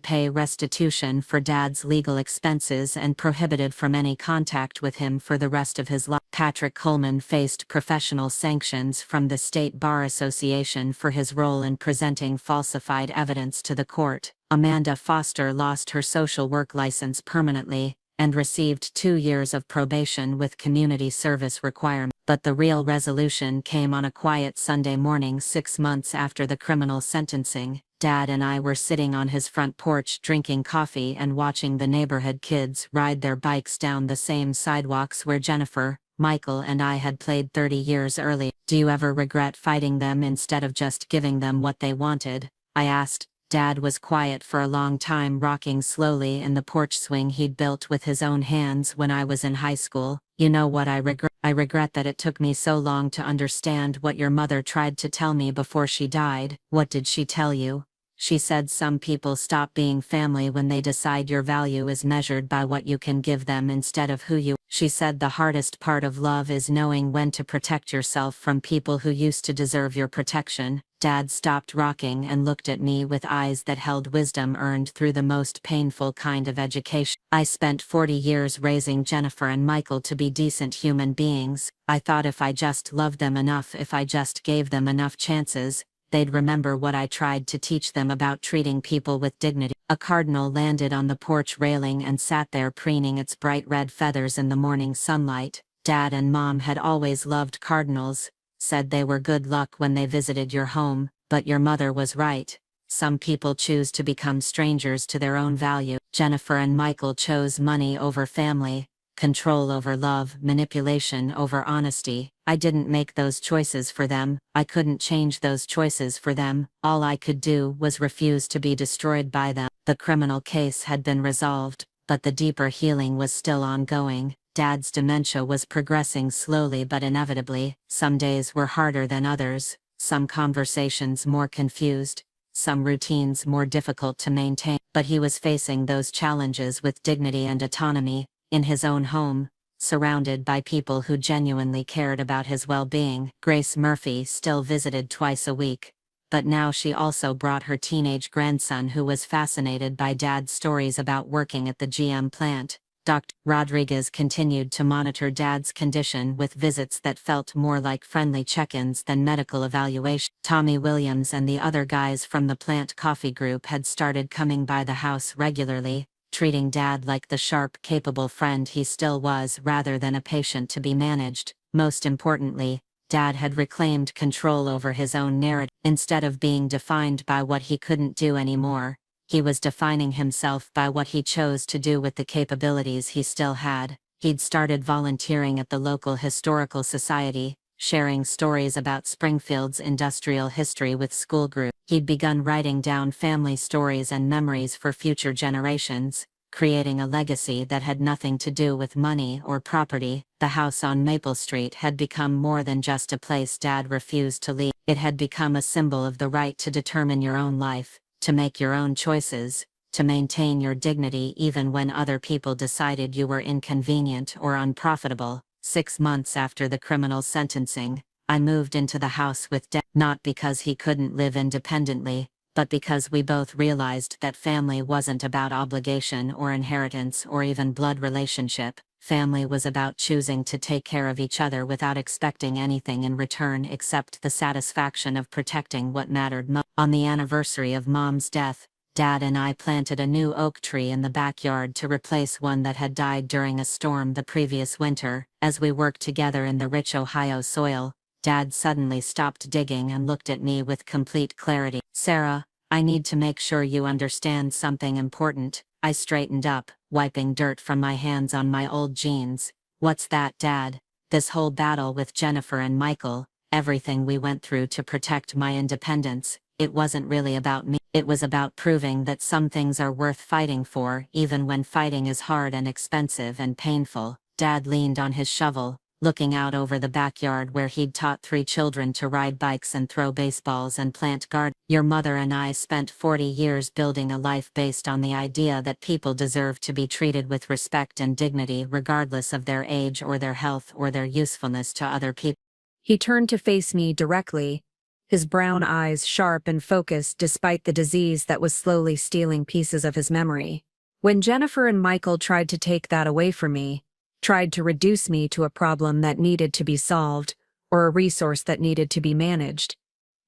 pay restitution for Dad's legal expenses and prohibited from any contact with him for the rest of his life. Patrick Coleman faced professional sanctions from the State Bar Association for his role in presenting falsified evidence to the court. Amanda Foster lost her social work license permanently and received 2 years of probation with community service requirement. But the real resolution came on a quiet Sunday morning 6 months after the criminal sentencing. Dad and I were sitting on his front porch drinking coffee and watching the neighborhood kids ride their bikes down the same sidewalks where Jennifer, Michael and I had played 30 years earlier. Do you ever regret fighting them instead of just giving them what they wanted? I asked. Dad was quiet for a long time, rocking slowly in the porch swing he'd built with his own hands when I was in high school. You know what I regret? I regret that it took me so long to understand what your mother tried to tell me before she died. What did she tell you? She said some people stop being family when they decide your value is measured by what you can give them instead of who you. She said the hardest part of love is knowing when to protect yourself from people who used to deserve your protection. Dad stopped rocking and looked at me with eyes that held wisdom earned through the most painful kind of education. I spent 40 years raising Jennifer and Michael to be decent human beings. I thought if I just loved them enough, if I just gave them enough chances, they'd remember what I tried to teach them about treating people with dignity. A cardinal landed on the porch railing and sat there preening its bright red feathers in the morning sunlight. Dad and Mom had always loved cardinals, said they were good luck when they visited your home, but your mother was right. Some people choose to become strangers to their own value. Jennifer and Michael chose money over family, control over love, manipulation over honesty. I didn't make those choices for them, I couldn't change those choices for them, all I could do was refuse to be destroyed by them. The criminal case had been resolved, but the deeper healing was still ongoing. Dad's dementia was progressing slowly but inevitably. Some days were harder than others, some conversations more confused, some routines more difficult to maintain. But he was facing those challenges with dignity and autonomy, in his own home, surrounded by people who genuinely cared about his well-being. Grace Murphy still visited twice a week, but now she also brought her teenage grandson who was fascinated by Dad's stories about working at the GM plant. Dr. Rodriguez continued to monitor Dad's condition with visits that felt more like friendly check-ins than medical evaluation. Tommy Williams and the other guys from the plant coffee group had started coming by the house regularly, treating Dad like the sharp, capable friend he still was rather than a patient to be managed. Most importantly, Dad had reclaimed control over his own narrative. Instead of being defined by what he couldn't do anymore, he was defining himself by what he chose to do with the capabilities he still had. He'd started volunteering at the local historical society, sharing stories about Springfield's industrial history with school groups. He'd begun writing down family stories and memories for future generations, creating a legacy that had nothing to do with money or property. The house on Maple Street had become more than just a place Dad refused to leave. It had become a symbol of the right to determine your own life, to make your own choices, to maintain your dignity even when other people decided you were inconvenient or unprofitable. 6 months after the criminal sentencing, I moved into the house with Dad, not because he couldn't live independently, but because we both realized that family wasn't about obligation or inheritance or even blood relationship. Family was about choosing to take care of each other without expecting anything in return except the satisfaction of protecting what mattered most. On the anniversary of Mom's death, Dad and I planted a new oak tree in the backyard to replace one that had died during a storm the previous winter. As we worked together in the rich Ohio soil, Dad suddenly stopped digging and looked at me with complete clarity. "Sarah, I need to make sure you understand something important." I straightened up, wiping dirt from my hands on my old jeans. "What's that, Dad?" "This whole battle with Jennifer and Michael, everything we went through to protect my independence, it wasn't really about me. It was about proving that some things are worth fighting for even when fighting is hard and expensive and painful." Dad leaned on his shovel, looking out over the backyard where he'd taught 3 children to ride bikes and throw baseballs and plant gardens. "Your mother and I spent 40 years building a life based on the idea that people deserve to be treated with respect and dignity regardless of their age or their health or their usefulness to other people." He turned to face me directly, his brown eyes sharp and focused despite the disease that was slowly stealing pieces of his memory. "When Jennifer and Michael tried to take that away from me, tried to reduce me to a problem that needed to be solved, or a resource that needed to be managed,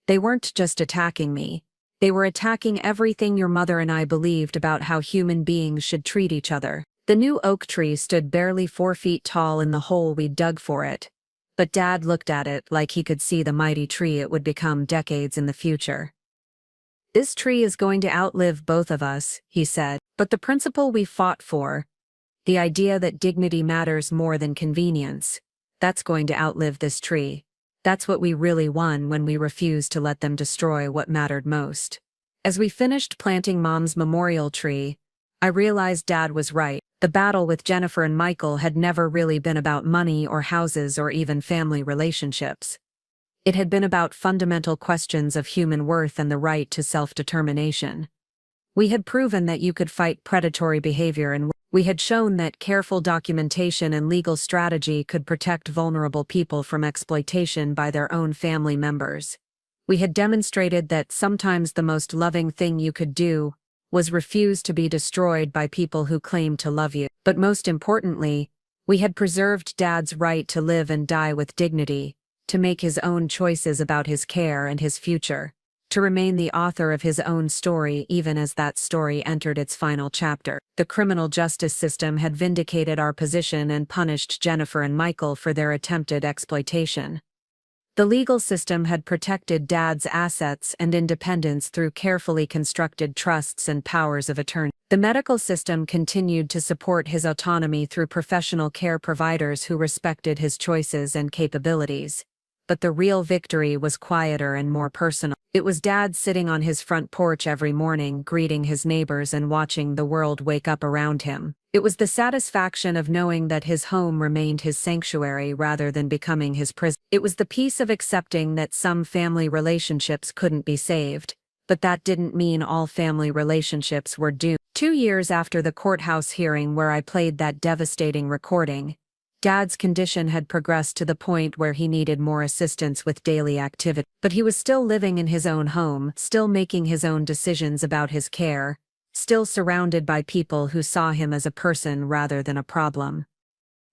they weren't just attacking me, they were attacking everything your mother and I believed about how human beings should treat each other." The new oak tree stood barely 4 feet tall in the hole we'd dug for it, but Dad looked at it like he could see the mighty tree it would become decades in the future. "This tree is going to outlive both of us," he said, "but the principle we fought for, the idea that dignity matters more than convenience, that's going to outlive this tree. That's what we really won when we refused to let them destroy what mattered most." As we finished planting Mom's memorial tree, I realized Dad was right. The battle with Jennifer and Michael had never really been about money or houses or even family relationships. It had been about fundamental questions of human worth and the right to self-determination. We had proven that you could fight predatory behavior, and we had shown that careful documentation and legal strategy could protect vulnerable people from exploitation by their own family members. We had demonstrated that sometimes the most loving thing you could do was refuse to be destroyed by people who claimed to love you. But most importantly, we had preserved Dad's right to live and die with dignity, to make his own choices about his care and his future, to remain the author of his own story even as that story entered its final chapter. The criminal justice system had vindicated our position and punished Jennifer and Michael for their attempted exploitation. The legal system had protected Dad's assets and independence through carefully constructed trusts and powers of attorney. The medical system continued to support his autonomy through professional care providers who respected his choices and capabilities. But the real victory was quieter and more personal. It was Dad sitting on his front porch every morning, greeting his neighbors and watching the world wake up around him. It was the satisfaction of knowing that his home remained his sanctuary rather than becoming his prison. It was the peace of accepting that some family relationships couldn't be saved, but that didn't mean all family relationships were doomed. 2 years after the courthouse hearing where I played that devastating recording, Dad's condition had progressed to the point where he needed more assistance with daily activity. But he was still living in his own home, still making his own decisions about his care, still surrounded by people who saw him as a person rather than a problem.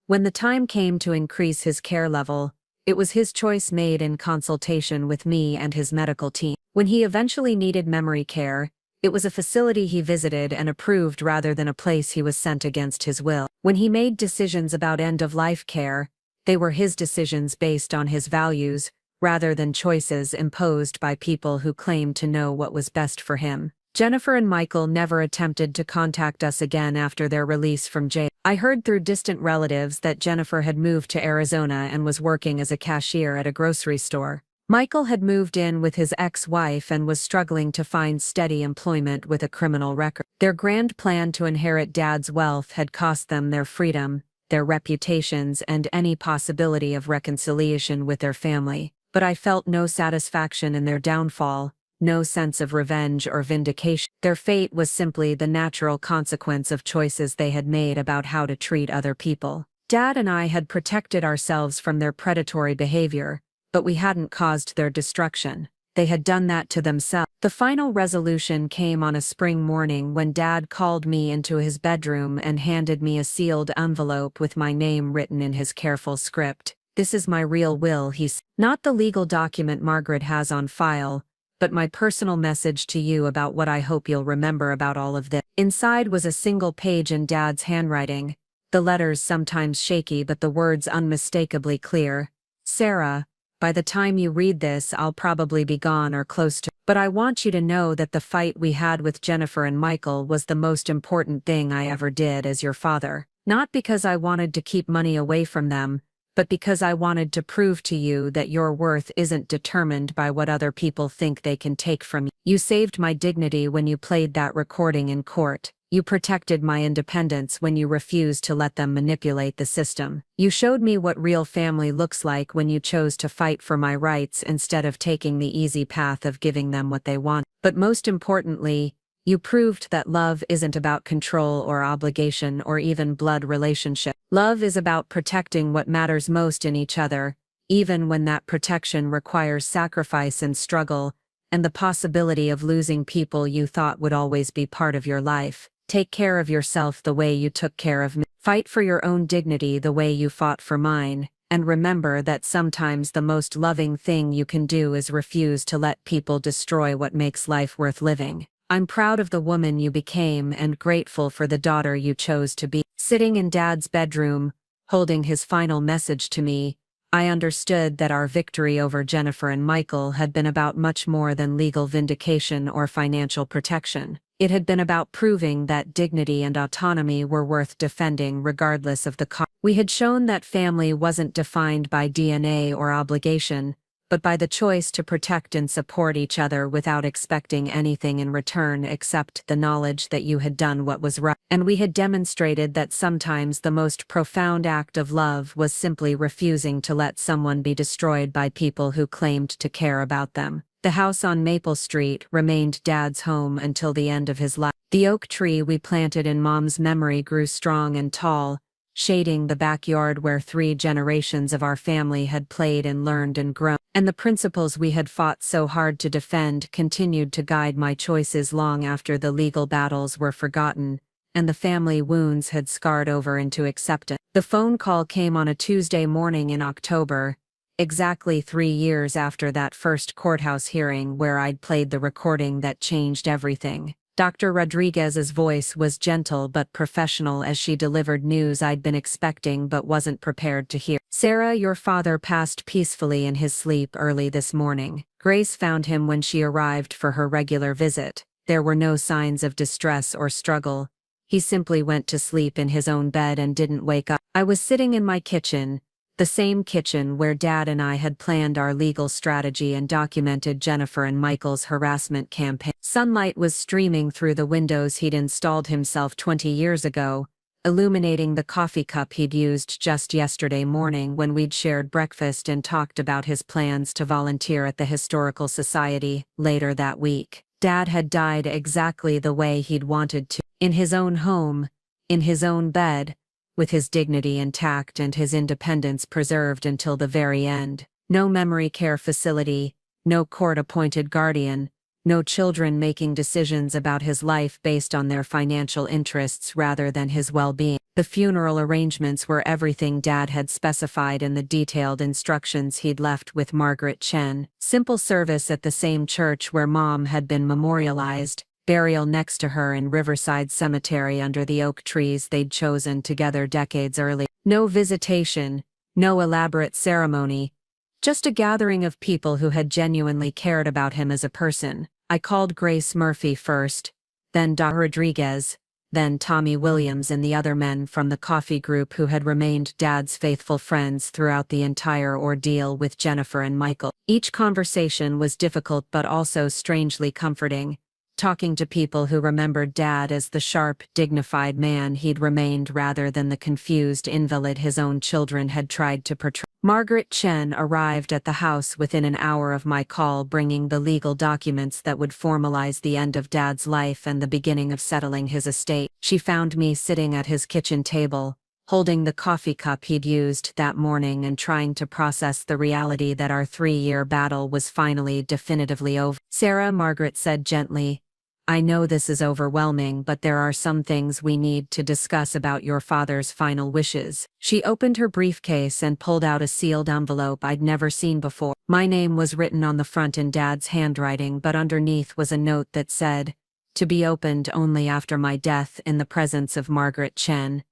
When the time came to increase his care level, it was his choice made in consultation with me and his medical team. When he eventually needed memory care, it was a facility he visited and approved rather than a place he was sent against his will. When he made decisions about end-of-life care, they were his decisions based on his values, rather than choices imposed by people who claimed to know what was best for him. Jennifer and Michael never attempted to contact us again after their release from jail. I heard through distant relatives that Jennifer had moved to Arizona and was working as a cashier at a grocery store. Michael had moved in with his ex-wife and was struggling to find steady employment with a criminal record. Their grand plan to inherit Dad's wealth had cost them their freedom, their reputations, and any possibility of reconciliation with their family. But I felt no satisfaction in their downfall, no sense of revenge or vindication. Their fate was simply the natural consequence of choices they had made about how to treat other people. Dad and I had protected ourselves from their predatory behavior, but we hadn't caused their destruction. They had done that to themselves. The final resolution came on a spring morning when Dad called me into his bedroom and handed me a sealed envelope with my name written in his careful script. "This is my real will," he said. "Not the legal document Margaret has on file, but my personal message to you about what I hope you'll remember about all of this." Inside was a single page in Dad's handwriting, the letters sometimes shaky but the words unmistakably clear. "Sarah, by the time you read this, I'll probably be gone or close to. But I want you to know that the fight we had with Jennifer and Michael was the most important thing I ever did as your father. Not because I wanted to keep money away from them, but because I wanted to prove to you that your worth isn't determined by what other people think they can take from you. You saved my dignity when you played that recording in court. You protected my independence when you refused to let them manipulate the system. You showed me what real family looks like when you chose to fight for my rights instead of taking the easy path of giving them what they want. But most importantly, you proved that love isn't about control or obligation or even blood relationship. Love is about protecting what matters most in each other, even when that protection requires sacrifice and struggle, and the possibility of losing people you thought would always be part of your life. Take care of yourself the way you took care of me. Fight for your own dignity the way you fought for mine, and remember that sometimes the most loving thing you can do is refuse to let people destroy what makes life worth living. I'm proud of the woman you became and grateful for the daughter you chose to be." Sitting in Dad's bedroom, holding his final message to me, I understood that our victory over Jennifer and Michael had been about much more than legal vindication or financial protection. It had been about proving that dignity and autonomy were worth defending regardless of the cost. We had shown that family wasn't defined by DNA or obligation, but by the choice to protect and support each other without expecting anything in return except the knowledge that you had done what was right. And we had demonstrated that sometimes the most profound act of love was simply refusing to let someone be destroyed by people who claimed to care about them. The house on Maple Street remained Dad's home until the end of his life. The oak tree we planted in Mom's memory grew strong and tall, shading the backyard where 3 generations of our family had played and learned and grown. And the principles we had fought so hard to defend continued to guide my choices long after the legal battles were forgotten, and the family wounds had scarred over into acceptance. The phone call came on a Tuesday morning in October, exactly 3 years after that first courthouse hearing where I'd played the recording that changed everything. Dr. Rodriguez's voice was gentle but professional as she delivered news I'd been expecting but wasn't prepared to hear. "Sarah, your father passed peacefully in his sleep early this morning. Grace found him when she arrived for her regular visit. There were no signs of distress or struggle. He simply went to sleep in his own bed and didn't wake up. I was sitting in my kitchen, the same kitchen where Dad and I had planned our legal strategy and documented Jennifer and Michael's harassment campaign. Sunlight was streaming through the windows he'd installed himself 20 years ago, illuminating the coffee cup he'd used just yesterday morning when we'd shared breakfast and talked about his plans to volunteer at the Historical Society later that week. Dad had died exactly the way he'd wanted to, in his own home, in his own bed, with his dignity intact and his independence preserved until the very end. No memory care facility, no court-appointed guardian, no children making decisions about his life based on their financial interests rather than his well-being. The funeral arrangements were everything Dad had specified in the detailed instructions he'd left with Margaret Chen. Simple service at the same church where Mom had been memorialized, burial next to her in Riverside Cemetery under the oak trees they'd chosen together decades earlier. No visitation, no elaborate ceremony, just a gathering of people who had genuinely cared about him as a person. I called Grace Murphy first, then Dr. Rodriguez, then Tommy Williams and the other men from the coffee group who had remained Dad's faithful friends throughout the entire ordeal with Jennifer and Michael. Each conversation was difficult but also strangely comforting, talking to people who remembered Dad as the sharp, dignified man he'd remained rather than the confused invalid his own children had tried to portray. Margaret Chen arrived at the house within an hour of my call, bringing the legal documents that would formalize the end of Dad's life and the beginning of settling his estate. She found me sitting at his kitchen table, holding the coffee cup he'd used that morning and trying to process the reality that our 3-year battle was finally definitively over. "Sarah," Margaret said gently, "I know this is overwhelming, but there are some things we need to discuss about your father's final wishes." She opened her briefcase and pulled out a sealed envelope I'd never seen before. My name was written on the front in Dad's handwriting, but underneath was a note that said, "To be opened only after my death in the presence of Margaret Chen."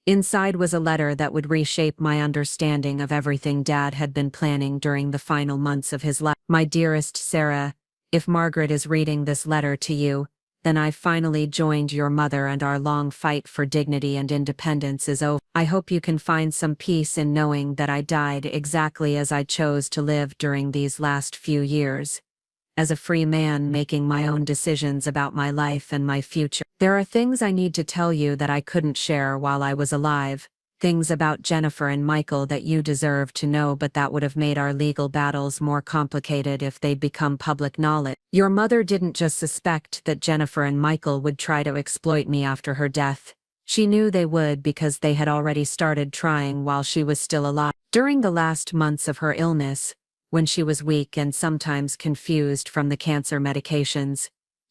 Inside was a letter that would reshape my understanding of everything Dad had been planning during the final months of his life. "My dearest Sarah, if Margaret is reading this letter to you, then I've finally joined your mother and our long fight for dignity and independence is over. I hope you can find some peace in knowing that I died exactly as I chose to live during these last few years, as a free man making my own decisions about my life and my future. There are things I need to tell you that I couldn't share while I was alive. Things about Jennifer and Michael that you deserve to know, but that would have made our legal battles more complicated if they'd become public knowledge. Your mother didn't just suspect that Jennifer and Michael would try to exploit me after her death. She knew they would because they had already started trying while she was still alive. During the last months of her illness, when she was weak and sometimes confused from the cancer medications,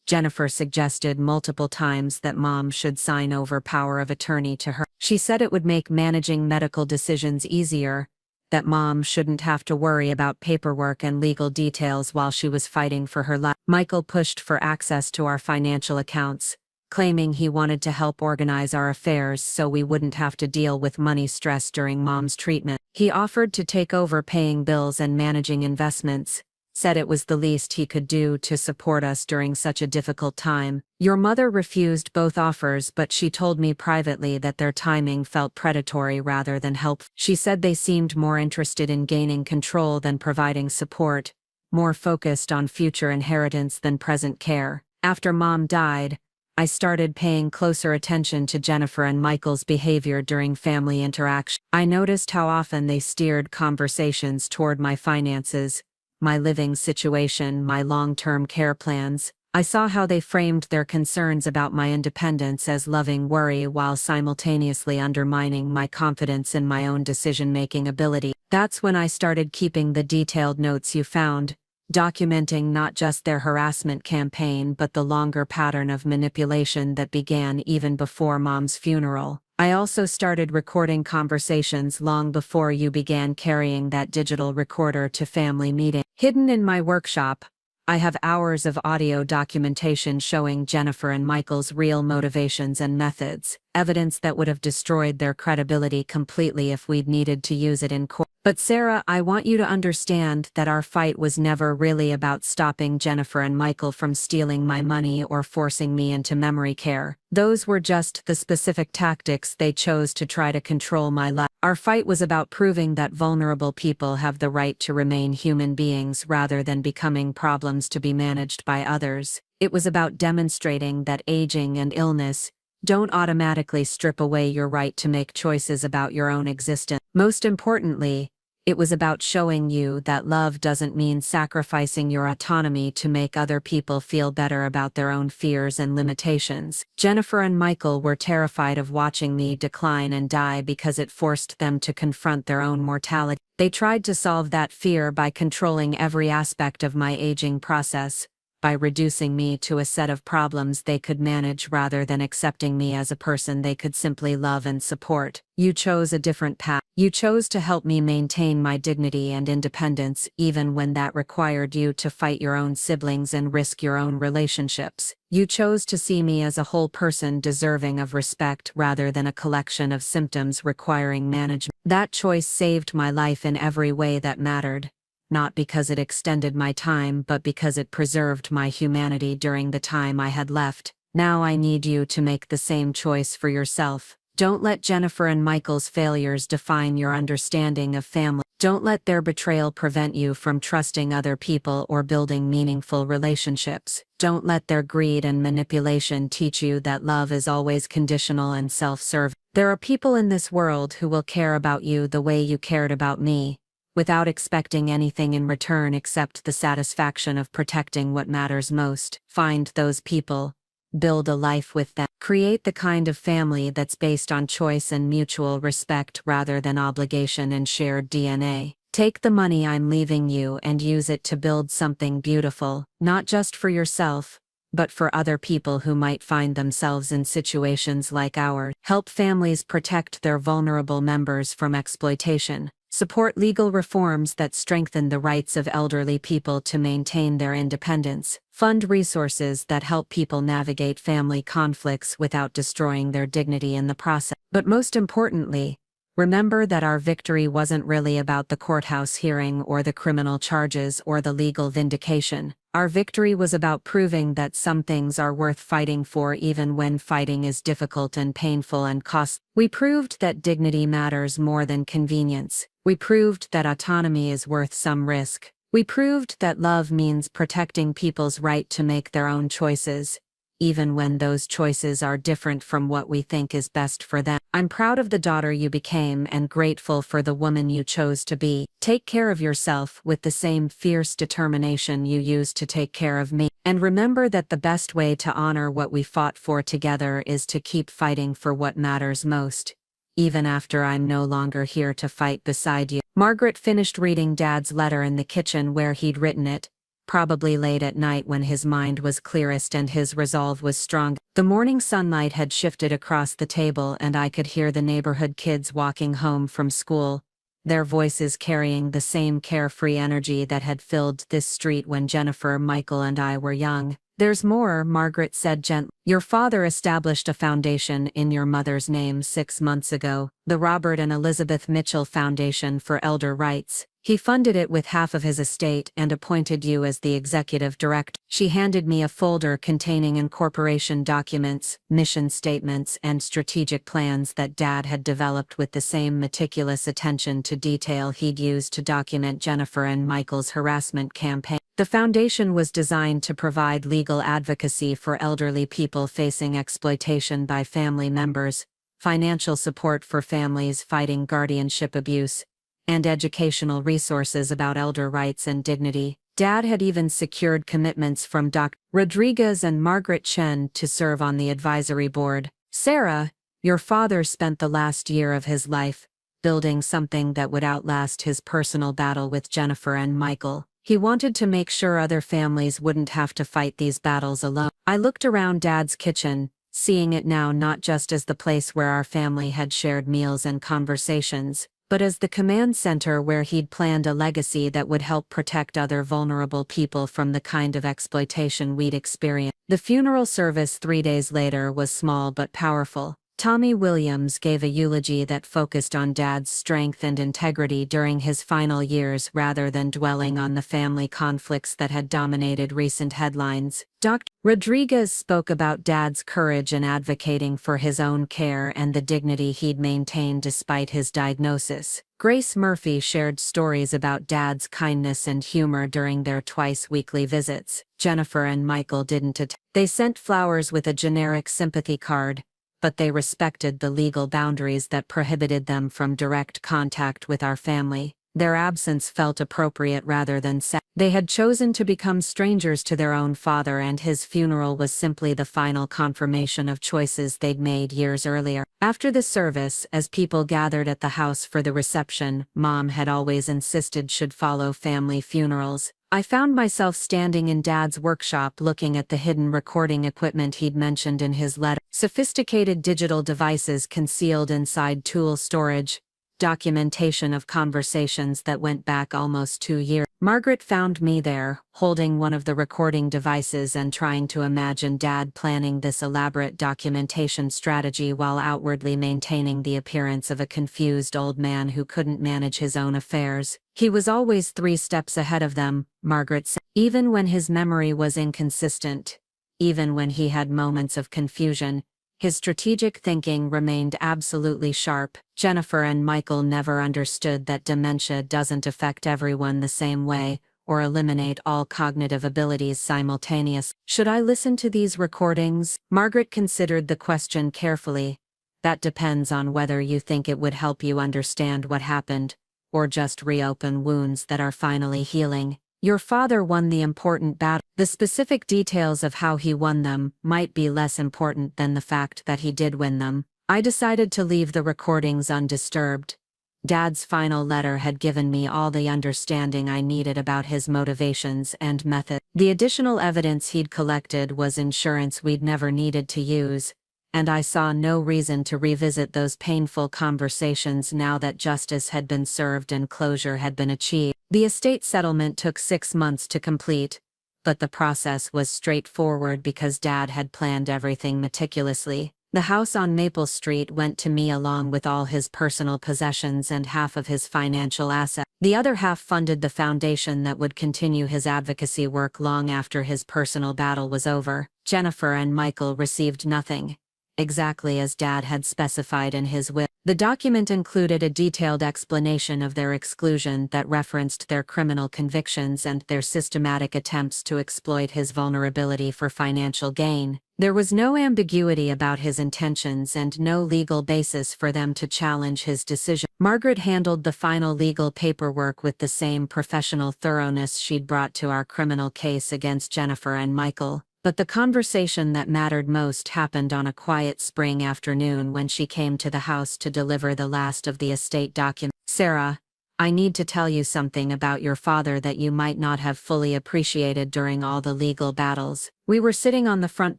Jennifer suggested multiple times that Mom should sign over power of attorney to her. She said it would make managing medical decisions easier, that Mom shouldn't have to worry about paperwork and legal details while she was fighting for her life. Michael pushed for access to our financial accounts, claiming he wanted to help organize our affairs so we wouldn't have to deal with money stress during Mom's treatment. He offered to take over paying bills and managing investments, said it was the least he could do to support us during such a difficult time. Your mother refused both offers, but she told me privately that their timing felt predatory rather than helpful. She said they seemed more interested in gaining control than providing support, more focused on future inheritance than present care. After Mom died, I started paying closer attention to Jennifer and Michael's behavior during family interaction. I noticed how often they steered conversations toward my finances, my living situation, my long-term care plans. I saw how they framed their concerns about my independence as loving worry while simultaneously undermining my confidence in my own decision-making ability. That's when I started keeping the detailed notes you found, documenting not just their harassment campaign but the longer pattern of manipulation that began even before Mom's funeral. I also started recording conversations long before you began carrying that digital recorder to family meetings. Hidden in my workshop, I have hours of audio documentation showing Jennifer and Michael's real motivations and methods, evidence that would have destroyed their credibility completely if we'd needed to use it in court. But Sarah, I want you to understand that our fight was never really about stopping Jennifer and Michael from stealing my money or forcing me into memory care. Those were just the specific tactics they chose to try to control my life. Our fight was about proving that vulnerable people have the right to remain human beings rather than becoming problems to be managed by others. It was about demonstrating that aging and illness don't automatically strip away your right to make choices about your own existence. Most importantly, it was about showing you that love doesn't mean sacrificing your autonomy to make other people feel better about their own fears and limitations. Jennifer and Michael were terrified of watching me decline and die because it forced them to confront their own mortality. They tried to solve that fear by controlling every aspect of my aging process, by reducing me to a set of problems they could manage rather than accepting me as a person they could simply love and support. You chose a different path. You chose to help me maintain my dignity and independence even when that required you to fight your own siblings and risk your own relationships. You chose to see me as a whole person deserving of respect rather than a collection of symptoms requiring management. That choice saved my life in every way that mattered. Not because it extended my time but because it preserved my humanity during the time I had left. Now I need you to make the same choice for yourself. Don't let Jennifer and Michael's failures define your understanding of family. Don't let their betrayal prevent you from trusting other people or building meaningful relationships. Don't let their greed and manipulation teach you that love is always conditional and self-serving. There are people in this world who will care about you the way you cared about me, without expecting anything in return except the satisfaction of protecting what matters most. Find those people. Build a life with them. Create the kind of family that's based on choice and mutual respect rather than obligation and shared DNA. Take the money I'm leaving you and use it to build something beautiful, not just for yourself, but for other people who might find themselves in situations like ours. Help families protect their vulnerable members from exploitation. Support legal reforms that strengthen the rights of elderly people to maintain their independence. Fund resources that help people navigate family conflicts without destroying their dignity in the process. But most importantly, remember that our victory wasn't really about the courthouse hearing or the criminal charges or the legal vindication. Our victory was about proving that some things are worth fighting for even when fighting is difficult and painful and costly. We proved that dignity matters more than convenience. We proved that autonomy is worth some risk. We proved that love means protecting people's right to make their own choices, even when those choices are different from what we think is best for them. I'm proud of the daughter you became and grateful for the woman you chose to be. Take care of yourself with the same fierce determination you used to take care of me. And remember that the best way to honor what we fought for together is to keep fighting for what matters most, even after I'm no longer here to fight beside you. Margaret finished reading Dad's letter in the kitchen where he'd written it, probably late at night when his mind was clearest and his resolve was strong. The morning sunlight had shifted across the table and I could hear the neighborhood kids walking home from school, their voices carrying the same carefree energy that had filled this street when Jennifer, Michael, and I were young. There's more, Margaret said gently. Your father established a foundation in your mother's name 6 months ago, the Robert and Elizabeth Mitchell Foundation for Elder Rights. He funded it with half of his estate and appointed you as the executive director. She handed me a folder containing incorporation documents, mission statements, and strategic plans that Dad had developed with the same meticulous attention to detail he'd used to document Jennifer and Michael's harassment campaign. The foundation was designed to provide legal advocacy for elderly people facing exploitation by family members, financial support for families fighting guardianship abuse, and educational resources about elder rights and dignity. Dad had even secured commitments from Dr. Rodriguez and Margaret Chen to serve on the advisory board. Sarah, your father spent the last year of his life building something that would outlast his personal battle with Jennifer and Michael. He wanted to make sure other families wouldn't have to fight these battles alone. I looked around Dad's kitchen, seeing it now not just as the place where our family had shared meals and conversations, but as the command center where he'd planned a legacy that would help protect other vulnerable people from the kind of exploitation we'd experienced. The funeral service 3 days later was small but powerful. Tommy Williams gave a eulogy that focused on Dad's strength and integrity during his final years rather than dwelling on the family conflicts that had dominated recent headlines. Dr. Rodriguez spoke about Dad's courage in advocating for his own care and the dignity he'd maintained despite his diagnosis. Grace Murphy shared stories about Dad's kindness and humor during their twice-weekly visits. Jennifer and Michael didn't attend. They sent flowers with a generic sympathy card, but they respected the legal boundaries that prohibited them from direct contact with our family. Their absence felt appropriate rather than sad. They had chosen to become strangers to their own father, and his funeral was simply the final confirmation of choices they'd made years earlier. After the service, as people gathered at the house for the reception Mom had always insisted should follow family funerals, I found myself standing in Dad's workshop looking at the hidden recording equipment he'd mentioned in his letter. Sophisticated digital devices concealed inside tool storage, documentation of conversations that went back almost 2 years. Margaret found me there, holding one of the recording devices and trying to imagine Dad planning this elaborate documentation strategy while outwardly maintaining the appearance of a confused old man who couldn't manage his own affairs. He was always 3 steps ahead of them, Margaret said. Even when his memory was inconsistent, even when he had moments of confusion, his strategic thinking remained absolutely sharp. Jennifer and Michael never understood that dementia doesn't affect everyone the same way, or eliminate all cognitive abilities simultaneously. Should I listen to these recordings? Margaret considered the question carefully. That depends on whether you think it would help you understand what happened, or just reopen wounds that are finally healing. Your father won the important battle. The specific details of how he won them might be less important than the fact that he did win them. I decided to leave the recordings undisturbed. Dad's final letter had given me all the understanding I needed about his motivations and method. The additional evidence he'd collected was insurance we'd never needed to use, and I saw no reason to revisit those painful conversations now that justice had been served and closure had been achieved. The estate settlement took 6 months to complete, but the process was straightforward because Dad had planned everything meticulously. The house on Maple Street went to me along with all his personal possessions and half of his financial assets. The other half funded the foundation that would continue his advocacy work long after his personal battle was over. Jennifer and Michael received nothing, exactly as Dad had specified in his will. The document included a detailed explanation of their exclusion that referenced their criminal convictions and their systematic attempts to exploit his vulnerability for financial gain. There was no ambiguity about his intentions and no legal basis for them to challenge his decision. Margaret handled the final legal paperwork with the same professional thoroughness she'd brought to our criminal case against Jennifer and Michael. But the conversation that mattered most happened on a quiet spring afternoon when she came to the house to deliver the last of the estate documents. "Sarah, I need to tell you something about your father that you might not have fully appreciated during all the legal battles." We were sitting on the front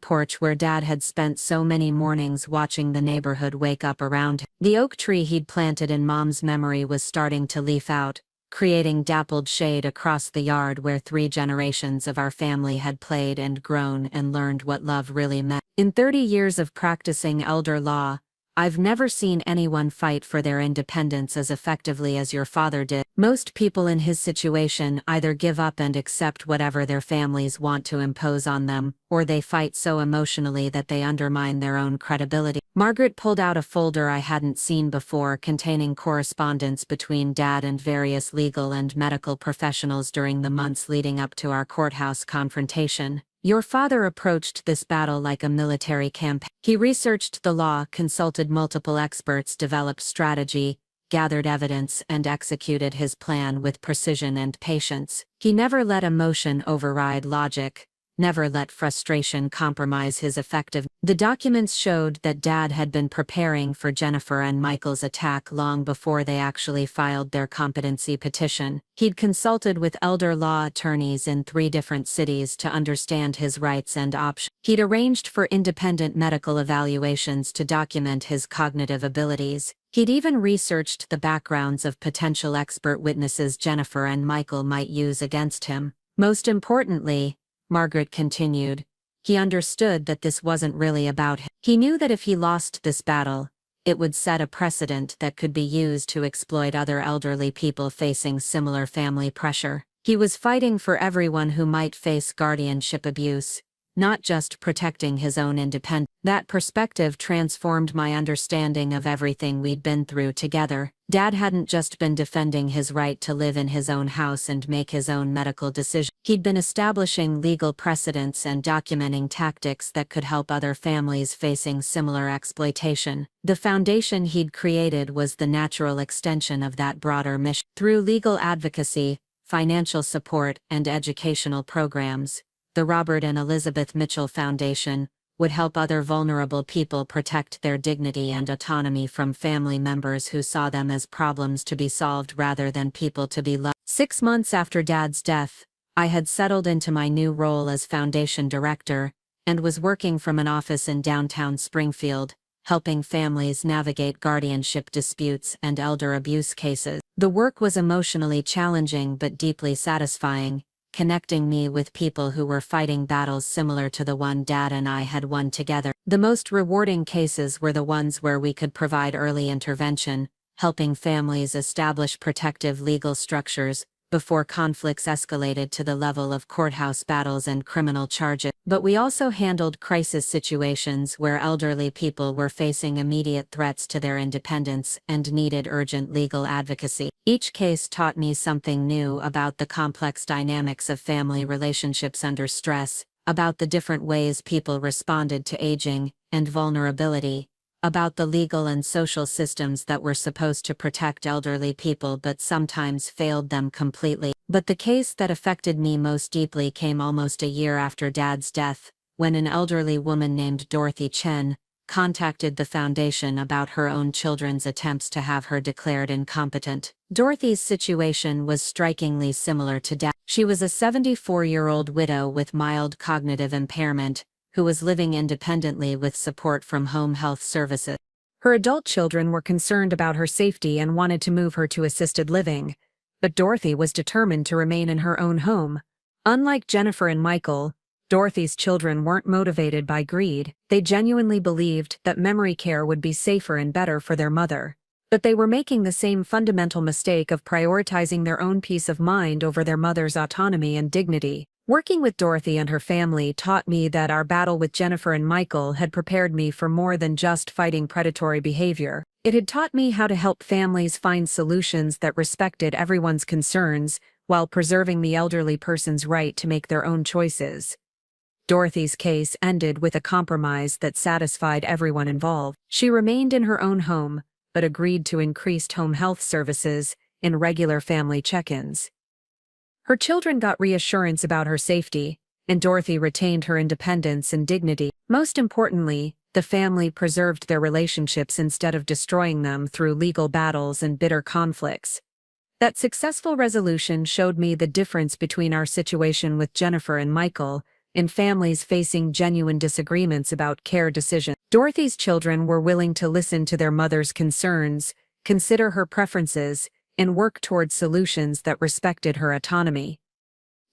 porch where Dad had spent so many mornings watching the neighborhood wake up around him. The oak tree he'd planted in Mom's memory was starting to leaf out, creating dappled shade across the yard where 3 generations of our family had played and grown and learned what love really meant. In 30 years of practicing elder law, I've never seen anyone fight for their independence as effectively as your father did. Most people in his situation either give up and accept whatever their families want to impose on them, or they fight so emotionally that they undermine their own credibility. Margaret pulled out a folder I hadn't seen before containing correspondence between Dad and various legal and medical professionals during the months leading up to our courthouse confrontation. Your father approached this battle like a military campaign. He researched the law, consulted multiple experts, developed strategy, gathered evidence, and executed his plan with precision and patience. He never let emotion override logic, never let frustration compromise his effectiveness. The documents showed that Dad had been preparing for Jennifer and Michael's attack long before they actually filed their competency petition. He'd consulted with elder law attorneys in 3 different cities to understand his rights and options. He'd arranged for independent medical evaluations to document his cognitive abilities. He'd even researched the backgrounds of potential expert witnesses Jennifer and Michael might use against him. Most importantly, Margaret continued, He understood that this wasn't really about him. He knew that if he lost this battle, it would set a precedent that could be used to exploit other elderly people facing similar family pressure. He was fighting for everyone who might face guardianship abuse, not just protecting his own independence. That perspective transformed my understanding of everything we'd been through together. Dad hadn't just been defending his right to live in his own house and make his own medical decisions. He'd been establishing legal precedents and documenting tactics that could help other families facing similar exploitation. The foundation he'd created was the natural extension of that broader mission. Through legal advocacy, financial support, and educational programs, the Robert and Elizabeth Mitchell Foundation would help other vulnerable people protect their dignity and autonomy from family members who saw them as problems to be solved rather than people to be loved. 6 months after Dad's death, I had settled into my new role as foundation director and was working from an office in downtown Springfield, helping families navigate guardianship disputes and elder abuse cases. The work was emotionally challenging but deeply satisfying, connecting me with people who were fighting battles similar to the one Dad and I had won together. The most rewarding cases were the ones where we could provide early intervention, helping families establish protective legal structures before conflicts escalated to the level of courthouse battles and criminal charges. But we also handled crisis situations where elderly people were facing immediate threats to their independence and needed urgent legal advocacy. Each case taught me something new about the complex dynamics of family relationships under stress, about the different ways people responded to aging and vulnerability, about the legal and social systems that were supposed to protect elderly people but sometimes failed them completely. But the case that affected me most deeply came almost a year after Dad's death, when an elderly woman named Dorothy Chen contacted the foundation about her own children's attempts to have her declared incompetent. Dorothy's situation was strikingly similar to Dad. She was a 74-year-old widow with mild cognitive impairment, who was living independently with support from home health services. Her adult children were concerned about her safety and wanted to move her to assisted living, but Dorothy was determined to remain in her own home. Unlike Jennifer and Michael, Dorothy's children weren't motivated by greed. They genuinely believed that memory care would be safer and better for their mother. But they were making the same fundamental mistake of prioritizing their own peace of mind over their mother's autonomy and dignity. Working with Dorothy and her family taught me that our battle with Jennifer and Michael had prepared me for more than just fighting predatory behavior. It had taught me how to help families find solutions that respected everyone's concerns while preserving the elderly person's right to make their own choices. Dorothy's case ended with a compromise that satisfied everyone involved. She remained in her own home, but agreed to increased home health services and regular family check-ins. Her children got reassurance about her safety, and Dorothy retained her independence and dignity. Most importantly, the family preserved their relationships instead of destroying them through legal battles and bitter conflicts. That successful resolution showed me the difference between our situation with Jennifer and Michael and families facing genuine disagreements about care decisions. Dorothy's children were willing to listen to their mother's concerns, consider her preferences, and work towards solutions that respected her autonomy.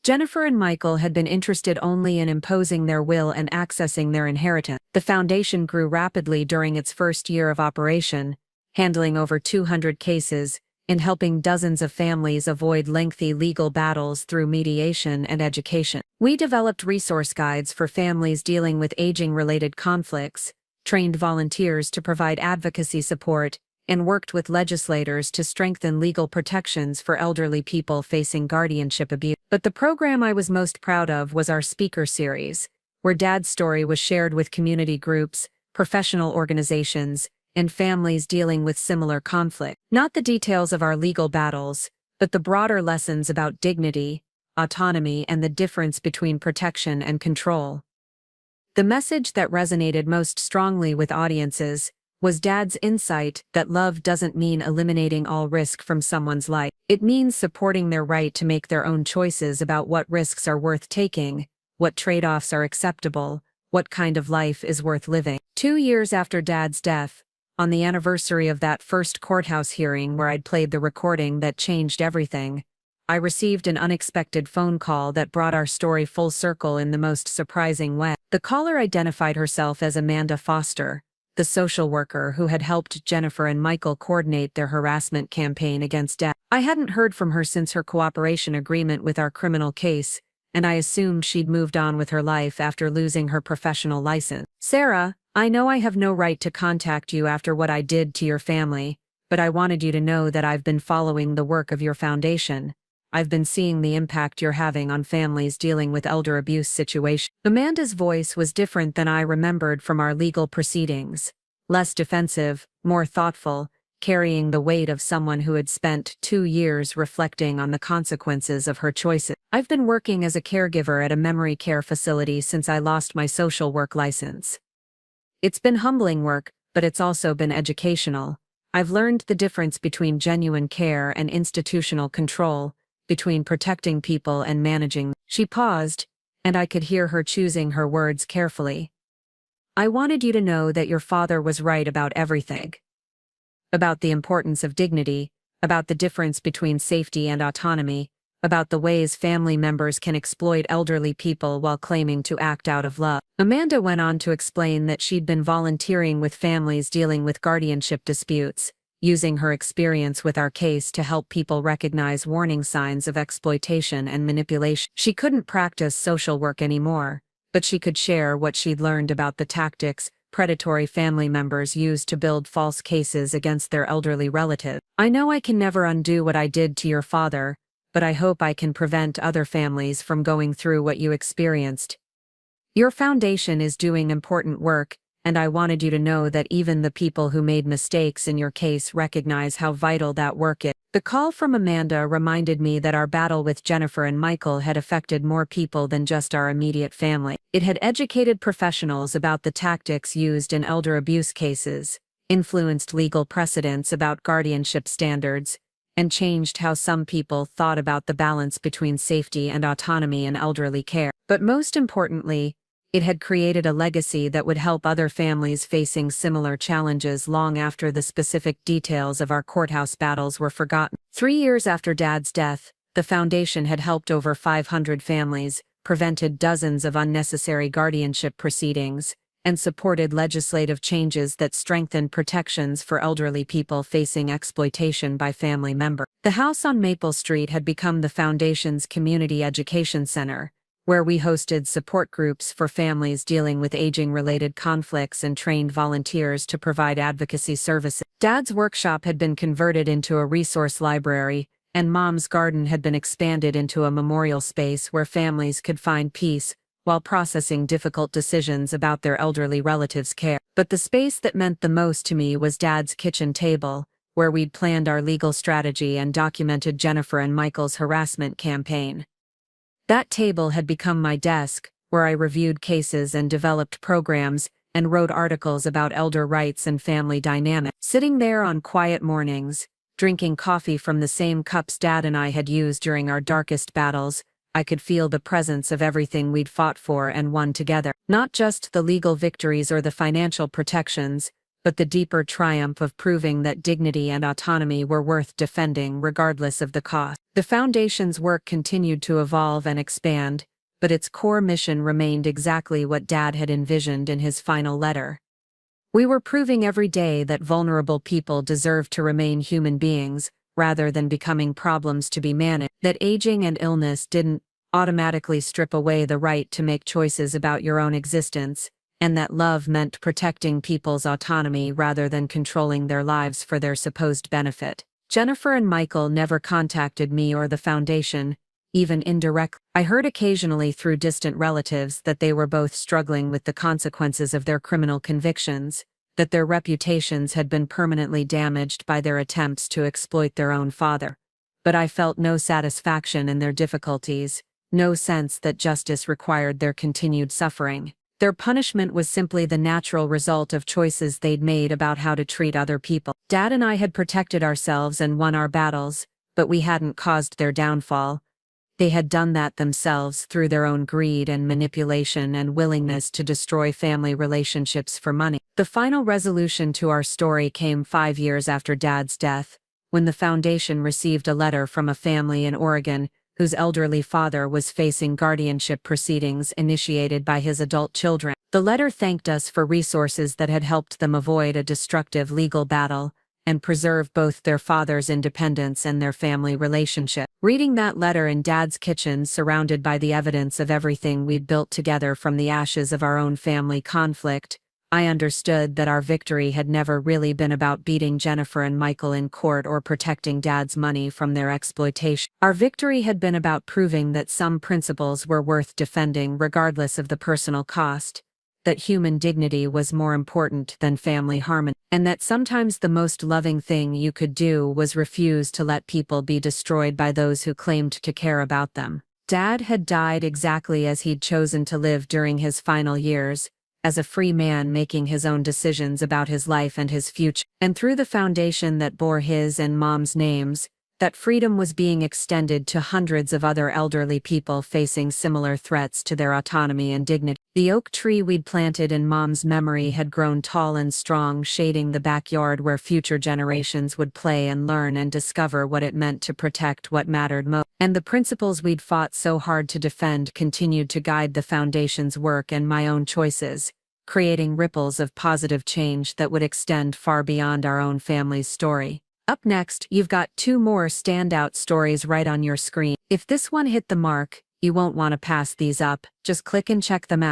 Jennifer and Michael had been interested only in imposing their will and accessing their inheritance. The foundation grew rapidly during its first year of operation, handling over 200 cases and helping dozens of families avoid lengthy legal battles through mediation and education. We developed resource guides for families dealing with aging-related conflicts, trained volunteers to provide advocacy support, and worked with legislators to strengthen legal protections for elderly people facing guardianship abuse. But the program I was most proud of was our speaker series, where Dad's story was shared with community groups, professional organizations, and families dealing with similar conflict. Not the details of our legal battles, but the broader lessons about dignity, autonomy, and the difference between protection and control. The message that resonated most strongly with audiences was Dad's insight that love doesn't mean eliminating all risk from someone's life. It means supporting their right to make their own choices about what risks are worth taking, what trade-offs are acceptable, what kind of life is worth living. 2 years after Dad's death, on the anniversary of that first courthouse hearing where I'd played the recording that changed everything, I received an unexpected phone call that brought our story full circle in the most surprising way. The caller identified herself as Amanda Foster, the social worker who had helped Jennifer and Michael coordinate their harassment campaign against Dad. I hadn't heard from her since her cooperation agreement with our criminal case, and I assumed she'd moved on with her life after losing her professional license. "Sarah, I know I have no right to contact you after what I did to your family, but I wanted you to know that I've been following the work of your foundation. I've been seeing the impact you're having on families dealing with elder abuse situations." Amanda's voice was different than I remembered from our legal proceedings. Less defensive, more thoughtful, carrying the weight of someone who had spent 2 years reflecting on the consequences of her choices. "I've been working as a caregiver at a memory care facility since I lost my social work license. It's been humbling work, but it's also been educational. I've learned the difference between genuine care and institutional control, between protecting people and managing." She paused, and I could hear her choosing her words carefully. "I wanted you to know that your father was right about everything. About the importance of dignity, about the difference between safety and autonomy, about the ways family members can exploit elderly people while claiming to act out of love." Amanda went on to explain that she'd been volunteering with families dealing with guardianship disputes, using her experience with our case to help people recognize warning signs of exploitation and manipulation. She couldn't practice social work anymore, but she could share what she'd learned about the tactics predatory family members use to build false cases against their elderly relatives. "I know I can never undo what I did to your father, but I hope I can prevent other families from going through what you experienced. Your foundation is doing important work, and I wanted you to know that even the people who made mistakes in your case recognize how vital that work is." The call from Amanda reminded me that our battle with Jennifer and Michael had affected more people than just our immediate family. It had educated professionals about the tactics used in elder abuse cases, influenced legal precedents about guardianship standards, and changed how some people thought about the balance between safety and autonomy in elderly care. But most importantly, it had created a legacy that would help other families facing similar challenges long after the specific details of our courthouse battles were forgotten. 3 years after Dad's death, the foundation had helped over 500 families, prevented dozens of unnecessary guardianship proceedings, and supported legislative changes that strengthened protections for elderly people facing exploitation by family members. The house on Maple Street had become the foundation's community education center, where we hosted support groups for families dealing with aging-related conflicts and trained volunteers to provide advocacy services. Dad's workshop had been converted into a resource library, and Mom's garden had been expanded into a memorial space where families could find peace while processing difficult decisions about their elderly relatives' care. But the space that meant the most to me was Dad's kitchen table, where we'd planned our legal strategy and documented Jennifer and Michael's harassment campaign. That table had become my desk, where I reviewed cases and developed programs and wrote articles about elder rights and family dynamics. Sitting there on quiet mornings, drinking coffee from the same cups Dad and I had used during our darkest battles, I could feel the presence of everything we'd fought for and won together. Not just the legal victories or the financial protections, but the deeper triumph of proving that dignity and autonomy were worth defending regardless of the cost. The foundation's work continued to evolve and expand, but its core mission remained exactly what Dad had envisioned in his final letter. We were proving every day that vulnerable people deserve to remain human beings, rather than becoming problems to be managed, that aging and illness didn't automatically strip away the right to make choices about your own existence, and that love meant protecting people's autonomy rather than controlling their lives for their supposed benefit. Jennifer and Michael never contacted me or the foundation, even indirectly. I heard occasionally through distant relatives that they were both struggling with the consequences of their criminal convictions, that their reputations had been permanently damaged by their attempts to exploit their own father. But I felt no satisfaction in their difficulties, no sense that justice required their continued suffering. Their punishment was simply the natural result of choices they'd made about how to treat other people. Dad and I had protected ourselves and won our battles, but we hadn't caused their downfall. They had done that themselves through their own greed and manipulation and willingness to destroy family relationships for money. The final resolution to our story came 5 years after Dad's death, when the foundation received a letter from a family in Oregon whose elderly father was facing guardianship proceedings initiated by his adult children. The letter thanked us for resources that had helped them avoid a destructive legal battle and preserve both their father's independence and their family relationship. Reading that letter in Dad's kitchen, surrounded by the evidence of everything we'd built together from the ashes of our own family conflict, I understood that our victory had never really been about beating Jennifer and Michael in court or protecting Dad's money from their exploitation. Our victory had been about proving that some principles were worth defending regardless of the personal cost, that human dignity was more important than family harmony, and that sometimes the most loving thing you could do was refuse to let people be destroyed by those who claimed to care about them. Dad had died exactly as he'd chosen to live during his final years, as a free man making his own decisions about his life and his future. And through the foundation that bore his and Mom's names, that freedom was being extended to hundreds of other elderly people facing similar threats to their autonomy and dignity. The oak tree we'd planted in Mom's memory had grown tall and strong, shading the backyard where future generations would play and learn and discover what it meant to protect what mattered most. And the principles we'd fought so hard to defend continued to guide the foundation's work and my own choices, creating ripples of positive change that would extend far beyond our own family's story. Up next, you've got 2 more standout stories right on your screen. If this one hit the mark, you won't want to pass these up. Just click and check them out.